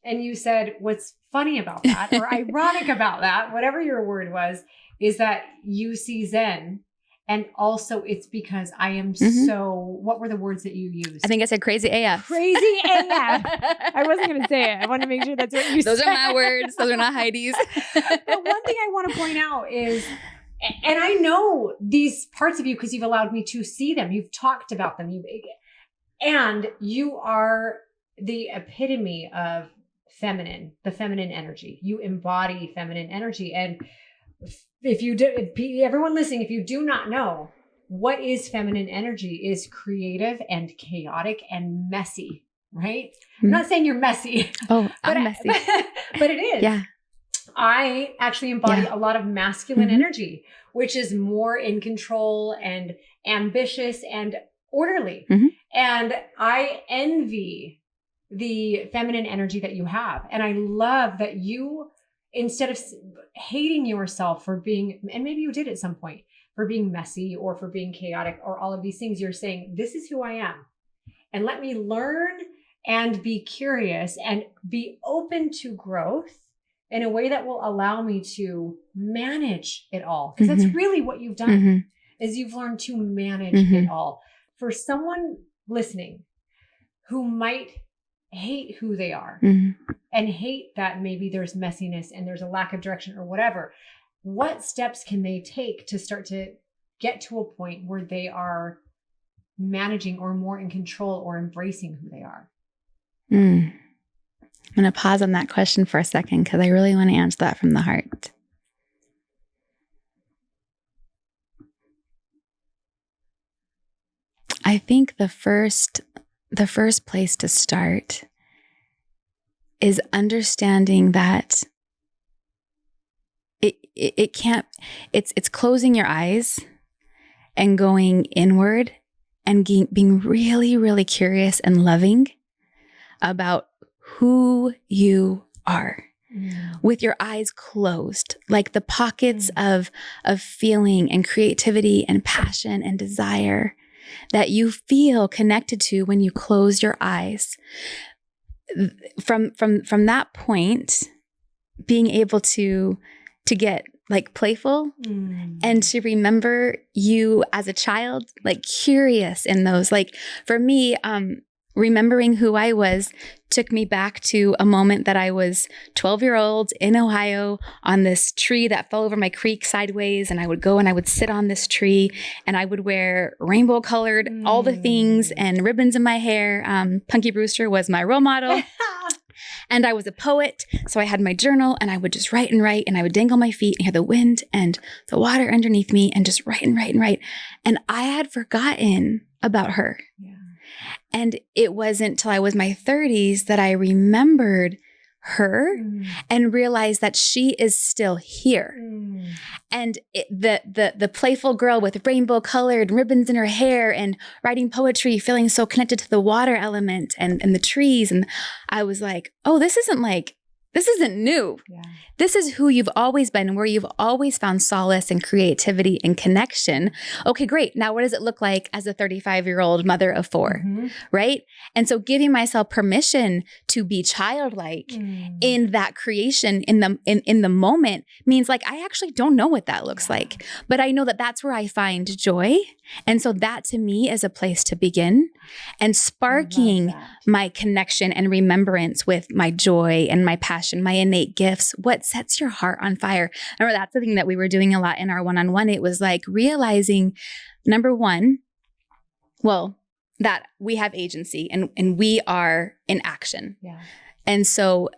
Speaker 1: And you said, what's funny about that, or ironic about that, whatever your word was, is that you see Zen. And also it's because I am so, what were the words that you used?
Speaker 2: I think I said crazy AF.
Speaker 1: Crazy AF. I wasn't going to say it. I want to make sure that's what you said.
Speaker 2: Those are my words. Those are not Heidi's.
Speaker 1: But one thing I want to point out is, and I know these parts of you because you've allowed me to see them. You've talked about them. And you are the epitome of the feminine energy. You embody feminine energy. And if you do, everyone listening, if you do not know what is feminine energy, is creative and chaotic and messy, right? I'm not saying you're messy.
Speaker 2: Oh, I'm messy.
Speaker 1: But it is.
Speaker 2: Yeah.
Speaker 1: I actually embody a lot of masculine energy, which is more in control and ambitious and orderly. And I envy the feminine energy that you have. And I love that you, instead of hating yourself for being, and maybe you did at some point, for being messy or for being chaotic or all of these things, you're saying, this is who I am. And let me learn and be curious and be open to growth in a way that will allow me to manage it all. Because that's really what you've done, is you've learned to manage it all. For someone listening who might hate who they are and hate that maybe there's messiness and there's a lack of direction or whatever, what steps can they take to start to get to a point where they are managing or more in control or embracing who they are?
Speaker 2: I'm going to pause on that question for a second, because I really want to answer that from the heart. I think the first place to start is understanding that it can't, it's closing your eyes and going inward and being really, really curious and loving about who you are with your eyes closed, like the pockets of feeling and creativity and passion and desire that you feel connected to when you close your eyes. From that point, being able to get like playful and to remember you as a child, like curious in those, like for me, remembering who I was took me back to a moment that I was 12-year-old in Ohio on this tree that fell over my creek sideways. And I would go and I would sit on this tree and I would wear rainbow colored all the things and ribbons in my hair. Punky Brewster was my role model. And I was a poet, so I had my journal and I would just write and write, and I would dangle my feet and hear the wind and the water underneath me and just write and write and write. And I had forgotten about her. Yeah. And it wasn't till I was my 30s that I remembered her and realized that she is still here. And the playful girl with rainbow colored ribbons in her hair and writing poetry, feeling so connected to the water element and the trees. And I was like, oh, this isn't This isn't new.
Speaker 1: Yeah.
Speaker 2: This is who you've always been, where you've always found solace and creativity and connection. Okay, great. Now, what does it look like as a 35-year-old mother of 4, right? And so giving myself permission to be childlike in that creation, in the moment, means like, I actually don't know what that looks like, but I know that that's where I find joy. And so that to me is a place to begin, and sparking my connection and remembrance with my joy and my passion, my innate gifts, what sets your heart on fire. I remember that's the thing that we were doing a lot in our one-on-one. It was like realizing, number one, well, that we have agency and we are in action. Yeah. And so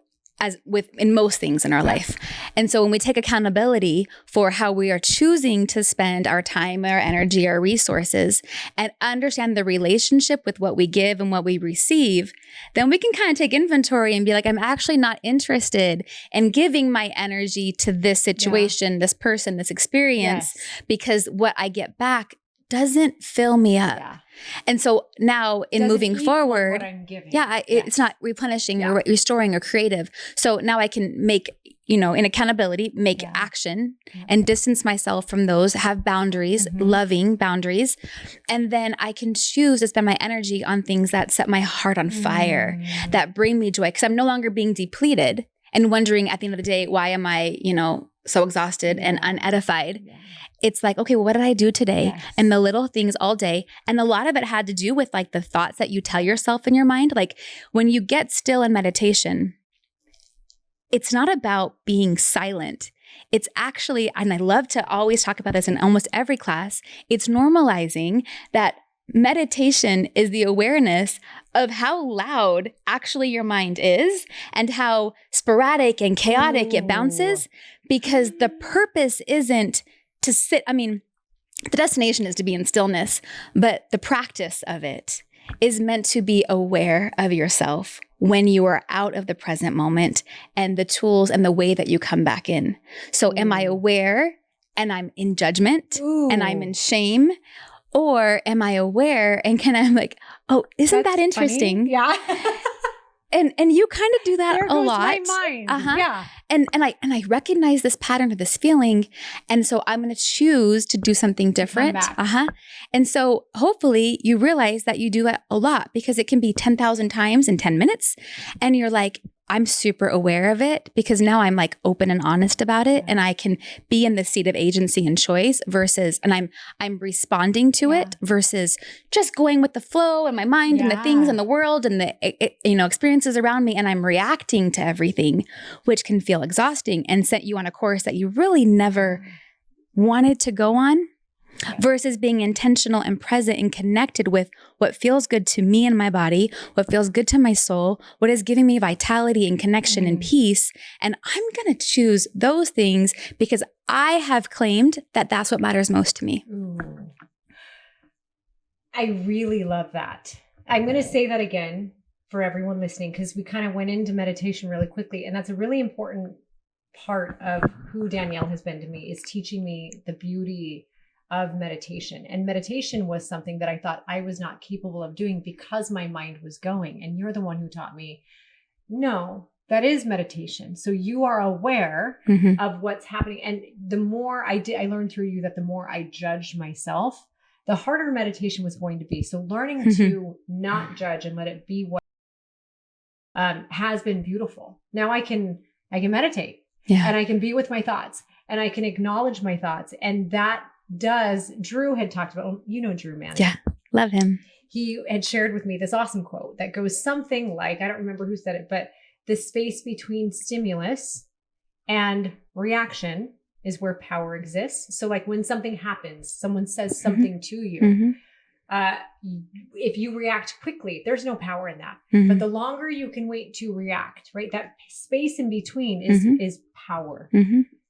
Speaker 2: as with in most things in our life. And so when we take accountability for how we are choosing to spend our time, our energy, our resources, and understand the relationship with what we give and what we receive, then we can kind of take inventory and be like, I'm actually not interested in giving my energy to this situation, this person, this experience, because what I get back doesn't fill me up. Yeah. And so now in moving forward, it's not replenishing or restoring or creative. So now I can make, in accountability, make action and distance myself from those, have boundaries, loving boundaries. And then I can choose to spend my energy on things that set my heart on fire, that bring me joy. Because I'm no longer being depleted and wondering at the end of the day, why am I, so exhausted and unedified? Yeah. It's like, okay, well, what did I do today? Yes. And the little things all day. And a lot of it had to do with like the thoughts that you tell yourself in your mind. Like when you get still in meditation, it's not about being silent. It's actually, and I love to always talk about this in almost every class, it's normalizing that meditation is the awareness of how loud actually your mind is and how sporadic and chaotic it bounces, because the purpose isn't to sit. I mean, the destination is to be in stillness, but the practice of it is meant to be aware of yourself when you are out of the present moment and the tools and the way that you come back in. So am I aware and I'm in judgment and I'm in shame? Or am I aware and can I'm like, oh, isn't that interesting?
Speaker 1: Funny. Yeah.
Speaker 2: And you kind of do that
Speaker 1: there
Speaker 2: a
Speaker 1: goes
Speaker 2: lot.
Speaker 1: My mind. Yeah.
Speaker 2: And I recognize this pattern of this feeling. And so I'm going to choose to do something different. And so hopefully you realize that you do it a lot, because it can be 10,000 times in 10 minutes. And you're like, I'm super aware of it because now I'm like open and honest about it, and I can be in the seat of agency and choice and I'm responding to it versus just going with the flow and my mind and the things in the world and the experiences around me, and I'm reacting to everything, which can feel exhausting and set you on a course that you really never wanted to go on. Versus being intentional and present and connected with what feels good to me and my body, what feels good to my soul, what is giving me vitality and connection and peace. And I'm going to choose those things because I have claimed that that's what matters most to me.
Speaker 1: I really love that. I'm going to say that again for everyone listening, because we kind of went into meditation really quickly. And that's a really important part of who Danielle has been to me, is teaching me the beauty of meditation. And meditation was something that I thought I was not capable of doing because my mind was going. And you're the one who taught me, no, that is meditation. So you are aware of what's happening. And the more I learned through you that the more I judged myself, the harder meditation was going to be. So learning to not judge and let it be what has been beautiful. Now I can meditate and I can be with my thoughts and I can acknowledge my thoughts. And that Drew had talked about, Drew, man.
Speaker 2: Yeah. Love him.
Speaker 1: He had shared with me this awesome quote that goes something like, I don't remember who said it, but the space between stimulus and reaction is where power exists. So like when something happens, someone says something to you, if you react quickly, there's no power in that. But the longer you can wait to react, right? That space in between is power.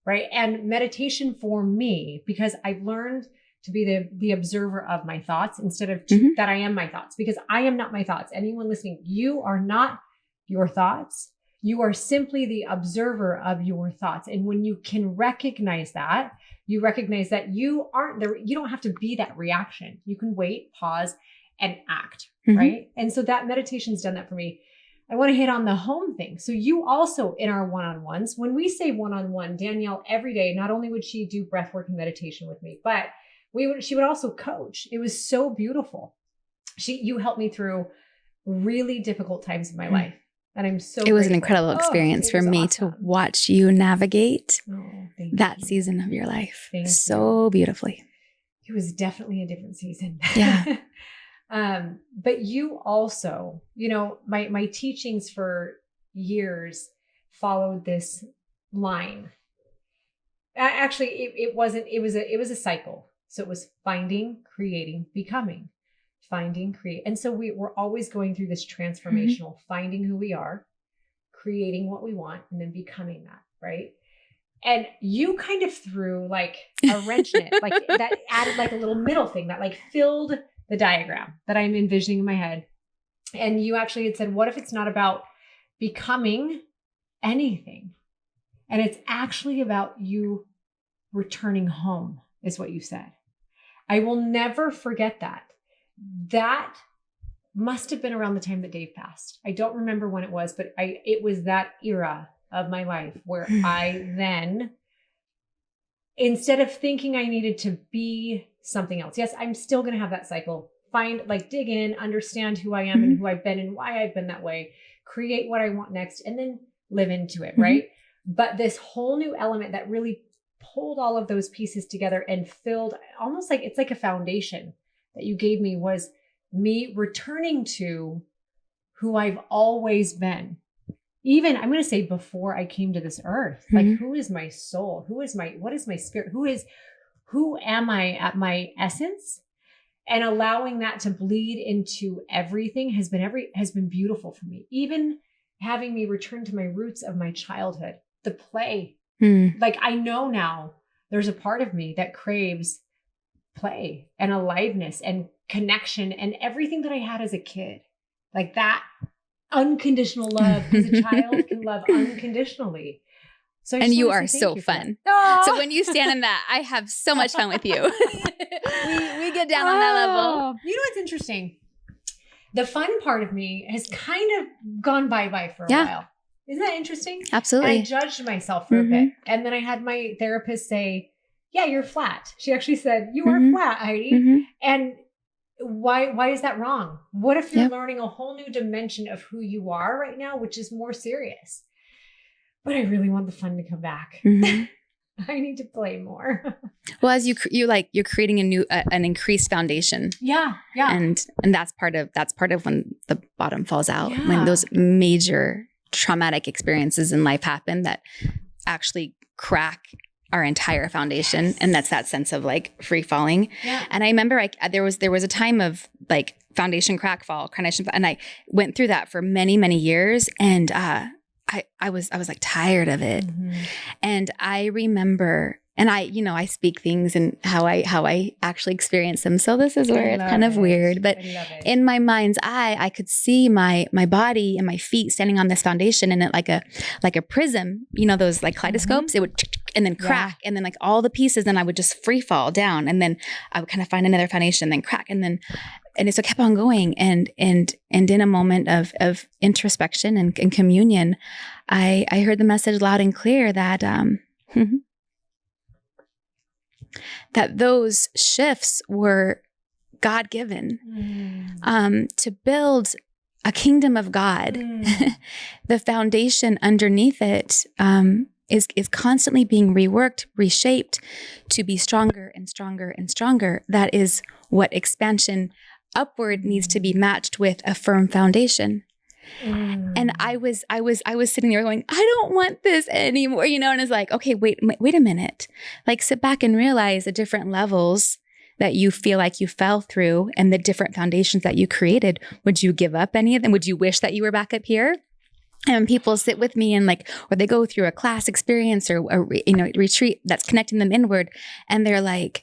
Speaker 1: Right. And meditation for me, because I've learned to be the observer of my thoughts instead of that I am my thoughts, because I am not my thoughts. Anyone listening, you are not your thoughts. You are simply the observer of your thoughts. And when you can recognize that, you recognize that you aren't there. You don't have to be that reaction. You can wait, pause, and act. Right. And so that meditation's done that for me. I want to hit on the home thing. So you also, in our one-on-ones, when we say one-on-one, Danielle, every day, not only would she do breathwork and meditation with me, but she would also coach. It was so beautiful. You helped me through really difficult times in my life. And I'm so
Speaker 2: It was
Speaker 1: grateful.
Speaker 2: an incredible experience for me to watch you navigate that season of your life so beautifully.
Speaker 1: It was definitely a different season.
Speaker 2: Yeah.
Speaker 1: But you also, my teachings for years followed this line. Actually, it wasn't, it was a cycle. So it was finding, creating, becoming, finding, create. And so we're always going through this transformational, finding who we are, creating what we want, and then becoming that, right? And you kind of threw like a wrench in it, like that added like a little middle thing that like filled the diagram that I'm envisioning in my head. And you actually had said, what if it's not about becoming anything? And it's actually about you returning home, is what you said. I will never forget that. That must have been around the time that Dave passed. I don't remember when it was, but it was that era of my life where I then, instead of thinking I needed to be something else, yes, I'm still going to have that cycle, dig in, understand who I am and who I've been and why I've been that way, create what I want next, and then live into it, right? But this whole new element that really pulled all of those pieces together and filled, almost like it's like a foundation that you gave me, was me returning to who I've always been. Even, I'm going to say, before I came to this earth, like, who is my soul? What is my spirit? Who am I at my essence? And allowing that to bleed into everything has been beautiful for me. Even having me return to my roots of my childhood, the play. Like, I know now there's a part of me that craves play and aliveness and connection and everything that I had as a kid, like that unconditional love, because a child can love unconditionally. So
Speaker 2: and you are so fun. So when you stand in that, I have so much fun with you. we get down on that level.
Speaker 1: You know what's interesting? The fun part of me has kind of gone bye-bye for a while. Isn't that interesting?
Speaker 2: Absolutely.
Speaker 1: And I judged myself for a bit. And then I had my therapist say, yeah, you're flat. She actually said, you are flat, Heidi. And why is that wrong? What if you're learning a whole new dimension of who you are right now, which is more serious? But I really want the fun to come back. I need to play more.
Speaker 2: Well, as you're creating an increased foundation.
Speaker 1: Yeah.
Speaker 2: And that's part of when the bottom falls out, when those major traumatic experiences in life happen that actually crack our entire foundation. Yes. And that's that sense of like free falling. Yeah. And I remember there was a time of like foundation crack fall, and I went through that for many, many years. And I was like tired of it. And I remember, and I speak things and how I actually experience them. So this is where it's kind of weird, but in my mind's eye, I could see my body and my feet standing on this foundation, and it like a prism, those like kaleidoscopes, it would and then crack, and then like all the pieces, and I would just free fall down, and then I would kind of find another foundation, and then crack, and so it kept on going. And in a moment of introspection and communion, I heard the message loud and clear that that those shifts were God-given to build a kingdom of God. The foundation underneath it is constantly being reworked, reshaped to be stronger and stronger and stronger. That is what expansion upward needs to be matched with a firm foundation. And I was sitting there going, I don't want this anymore, and it's like, okay, wait a minute. Like, sit back and realize the different levels that you feel like you fell through and the different foundations that you created. Would you give up any of them? Would you wish that you were back up here? And people sit with me and or they go through a class experience or a retreat that's connecting them inward, and they're like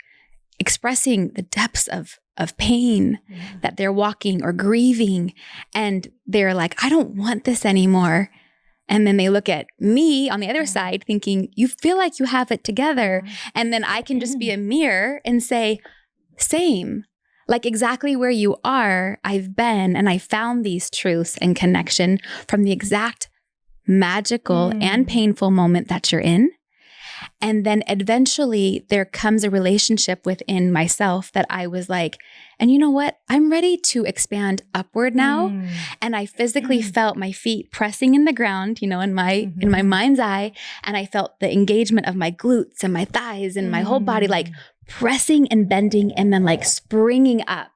Speaker 2: expressing the depths of pain that they're walking or grieving. And they're like, I don't want this anymore. And then they look at me on the other side thinking, you feel like you have it together. And then I can just be a mirror and say, same. like exactly where you are, I've been, and I found these truths and connection from the exact magical and painful moment that you're in. And then eventually there comes a relationship within myself that I was like, and you know what? I'm ready to expand upward now. And I physically felt my feet pressing in the ground, you know, in my mind's eye. And I felt the engagement of my glutes and my thighs and my whole body, like pressing and bending and then like springing up.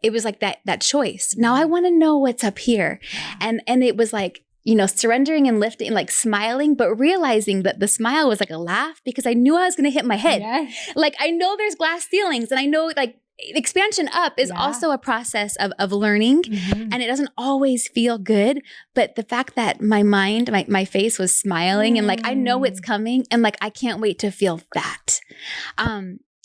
Speaker 2: It was like that choice. Now I want to know what's up here. And it was like, you know, surrendering and lifting, like smiling, but realizing that the smile was like a laugh because I knew I was going to hit my head.
Speaker 1: Yes.
Speaker 2: Like I know there's glass ceilings and I know like expansion up is also a process of learning and it doesn't always feel good. But the fact that my mind, my face was smiling and like, I know it's coming and like, I can't wait to feel that,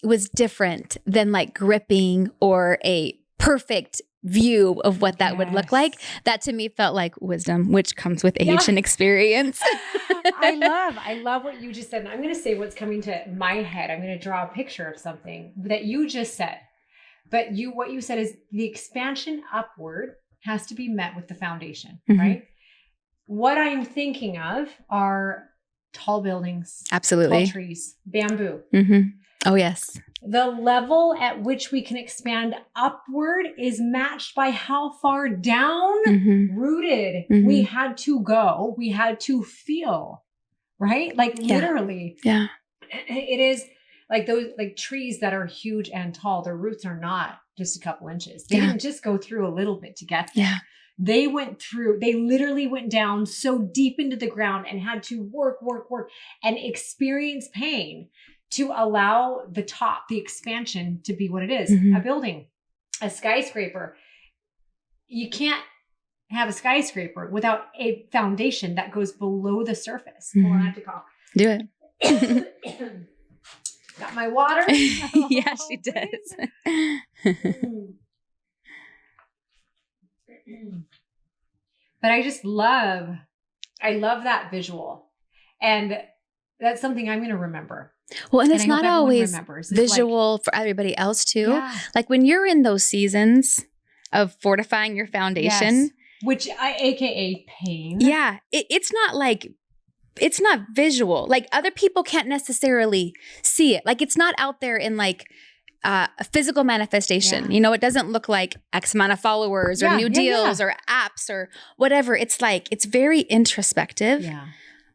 Speaker 2: was different than like gripping or a perfect view of what that would look like. That to me felt like wisdom, which comes with age and experience.
Speaker 1: I love what you just said. And I'm going to say what's coming to my head. I'm going to draw a picture of something that you just said. But what you said is the expansion upward has to be met with the foundation, right? What I'm thinking of are tall buildings,
Speaker 2: absolutely,
Speaker 1: tall trees, bamboo.
Speaker 2: Oh, yes.
Speaker 1: The level at which we can expand upward is matched by how far down rooted we had to go. We had to feel, right? Like literally. Yeah. It is like those like trees that are huge and tall. Their roots are not just a couple inches. They didn't just go through a little bit to get there. Yeah. They literally went down so deep into the ground and had to work and experience pain to allow the expansion to be what it is. A building, a skyscraper. You can't have a skyscraper without a foundation that goes below the surface. Hold on, I have to cough.
Speaker 2: Do it.
Speaker 1: Got my water?
Speaker 2: Yeah, she does.
Speaker 1: But I love that visual. And that's something I'm going to remember.
Speaker 2: Well, and it's not always visual for everybody else too. Yeah. Like when you're in those seasons of fortifying your foundation,
Speaker 1: which AKA pain.
Speaker 2: Yeah. It's not visual. Like other people can't necessarily see it. Like it's not out there in like a physical manifestation. Yeah. You know, it doesn't look like X amount of followers or new deals or apps or whatever. It's like, it's very introspective. Yeah.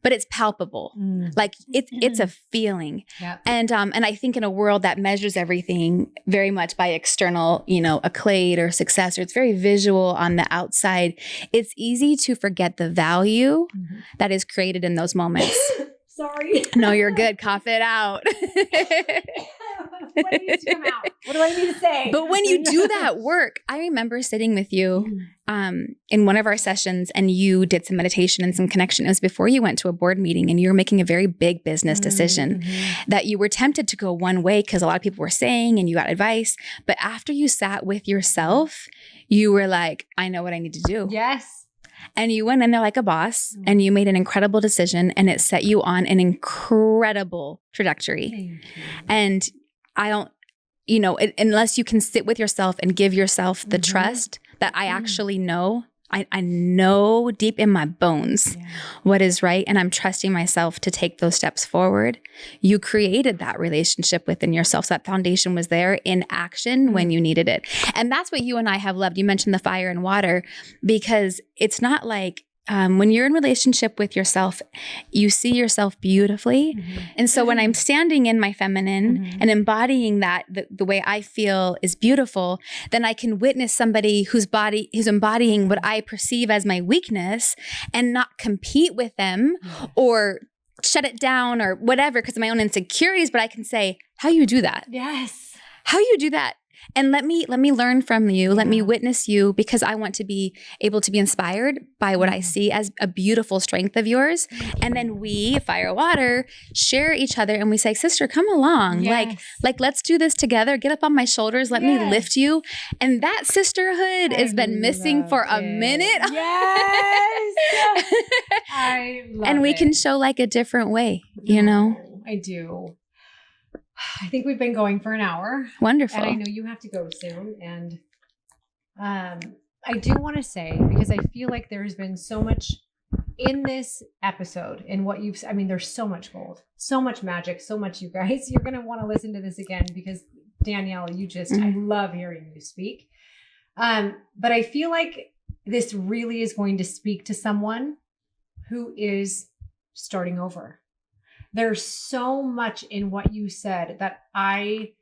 Speaker 2: But it's palpable. Like it's a feeling. Yep. And I think in a world that measures everything very much by external, you know, accolade or success, or it's very visual on the outside, it's easy to forget the value that is created in those moments.
Speaker 1: Sorry.
Speaker 2: No, you're good. Cough it out.
Speaker 1: What needs to come out? What do I need to say?
Speaker 2: But when you do that work, I remember sitting with you in one of our sessions and you did some meditation and some connection. It was before you went to a board meeting and you were making a very big business decision that you were tempted to go one way because a lot of people were saying and you got advice. But after you sat with yourself, you were like, I know what I need to do.
Speaker 1: Yes.
Speaker 2: And you went in there like a boss and you made an incredible decision and it set you on an incredible trajectory. And I don't, you know, unless you can sit with yourself and give yourself the trust that I actually know, I know deep in my bones what is right. And I'm trusting myself to take those steps forward. You created that relationship within yourself. So that foundation was there in action when you needed it. And that's what you and I have loved. You mentioned the fire and water because it's not like, when you're in relationship with yourself, you see yourself beautifully. And so when I'm standing in my feminine and embodying that, the way I feel is beautiful, then I can witness somebody who's embodying what I perceive as my weakness and not compete with them or shut it down or whatever because of my own insecurities. But I can say, how you do that?
Speaker 1: Yes.
Speaker 2: How you do that? And let me learn from you. Let me witness you because I want to be able to be inspired by what I see as a beautiful strength of yours. And then we, fire water, share each other and we say, sister, come along. Yes. Like let's do this together. Get up on my shoulders. Let me lift you. And that sisterhood has been missing for a minute.
Speaker 1: Yes. I love
Speaker 2: and we can show like a different way, you know?
Speaker 1: I do. I think we've been going for an hour.
Speaker 2: Wonderful.
Speaker 1: And I know you have to go soon. And I do want to say, because I feel like there's been so much in this episode and what you've, I mean, there's so much gold, so much magic, so much, you guys, you're going to want to listen to this again because Danielle, you just, I love hearing you speak. But I feel like this really is going to speak to someone who is starting over. There's so much in what you said that I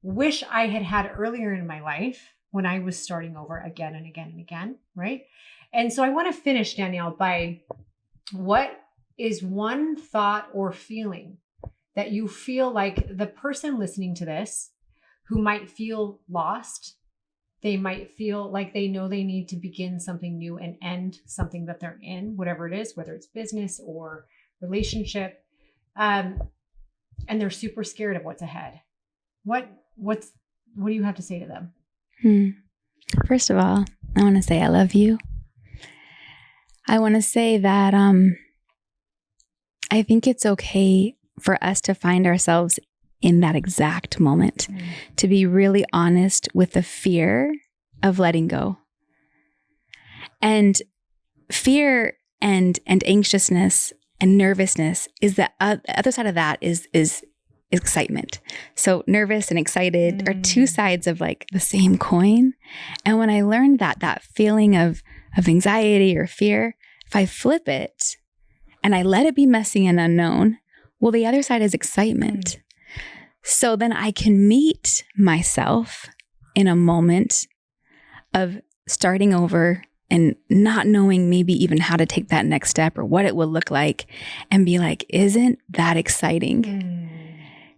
Speaker 1: wish I had had earlier in my life when I was starting over again and again and again, right? And so I want to finish, Danielle, by what is one thought or feeling that you feel like the person listening to this who might feel lost, they might feel like they know they need to begin something new and end something that they're in, whatever it is, whether it's business or relationship, and they're super scared of what's ahead. What do you have to say to them?
Speaker 2: First of all, I want to say I love you. I want to say that I think it's okay for us to find ourselves in that exact moment, to be really honest with the fear of letting go. And fear and anxiousness and nervousness is the other side of that is excitement. So nervous and excited are two sides of like the same coin. And when I learned that feeling of anxiety or fear, if I flip it and I let it be messy and unknown, well, the other side is excitement. So then I can meet myself in a moment of starting over and not knowing maybe even how to take that next step or what it will look like, and be like, isn't that exciting?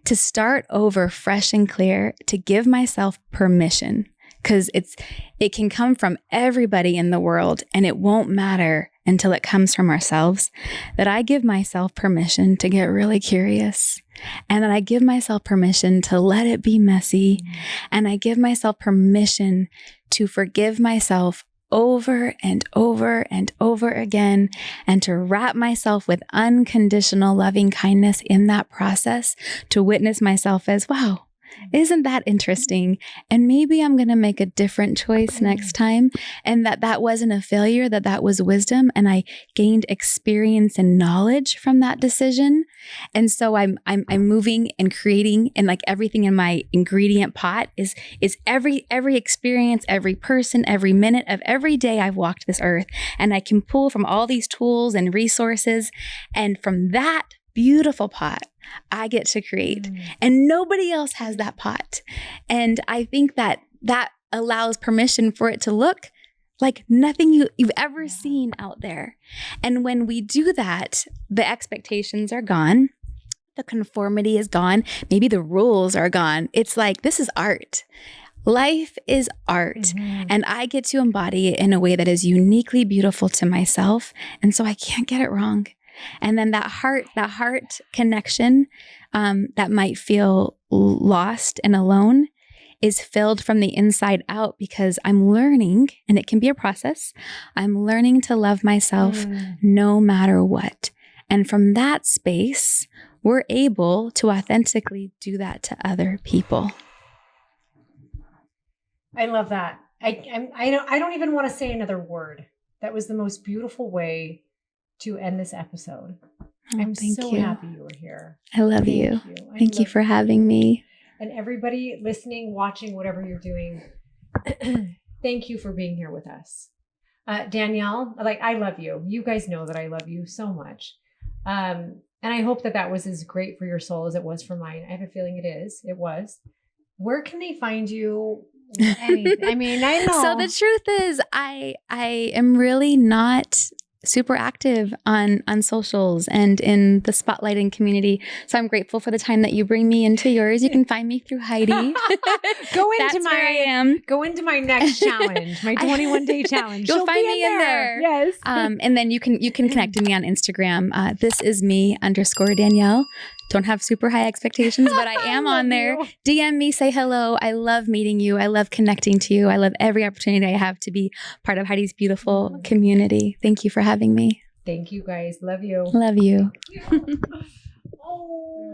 Speaker 2: To start over fresh and clear, to give myself permission, because it can come from everybody in the world and it won't matter until it comes from ourselves, that I give myself permission to get really curious, and that I give myself permission to let it be messy, and I give myself permission to forgive myself over and over and over again, and to wrap myself with unconditional loving kindness in that process, to witness myself as, wow, isn't that interesting? And maybe I'm going to make a different choice next time. And that wasn't a failure, that was wisdom. And I gained experience and knowledge from that decision. And so I'm moving and creating, and like everything in my ingredient pot is every experience, every person, every minute of every day I've walked this earth. And I can pull from all these tools and resources. And from that beautiful pot, I get to create, and nobody else has that pot. And I think that allows permission for it to look like nothing you've ever seen out there. And when we do that, the expectations are gone. The conformity is gone. Maybe the rules are gone. It's like, this is art. Life is art, and I get to embody it in a way that is uniquely beautiful to myself. And so I can't get it wrong. And then that heart connection that might feel lost and alone is filled from the inside out, because I'm learning, and it can be a process, I'm learning to love myself no matter what. And from that space, we're able to authentically do that to other people.
Speaker 1: I love that. I don't even want to say another word. That was the most beautiful way to end this episode. I'm so happy you were here.
Speaker 2: I love you. Thank you for having me.
Speaker 1: And everybody listening, watching, whatever you're doing, thank you for being here with us. Danielle, I love you. You guys know that I love you so much. And I hope that was as great for your soul as it was for mine. I have a feeling it is. It was. Where can they find you? I mean, I know.
Speaker 2: So the truth is, I am really not super active on socials and in the spotlighting community. So I'm grateful for the time that you bring me into yours. You can find me through Heidi.
Speaker 1: Go into my next challenge, my 21-day challenge.
Speaker 2: You'll find me in there.
Speaker 1: Yes.
Speaker 2: And then you can connect to me on Instagram. This is me _Danielle. Don't have super high expectations, but I am on there. DM me, say hello. I love meeting you. I love connecting to you. I love every opportunity I have to be part of Heidi's beautiful community. Thank you for having me.
Speaker 1: Thank you, guys. Love you.
Speaker 2: Love you.
Speaker 1: Oh.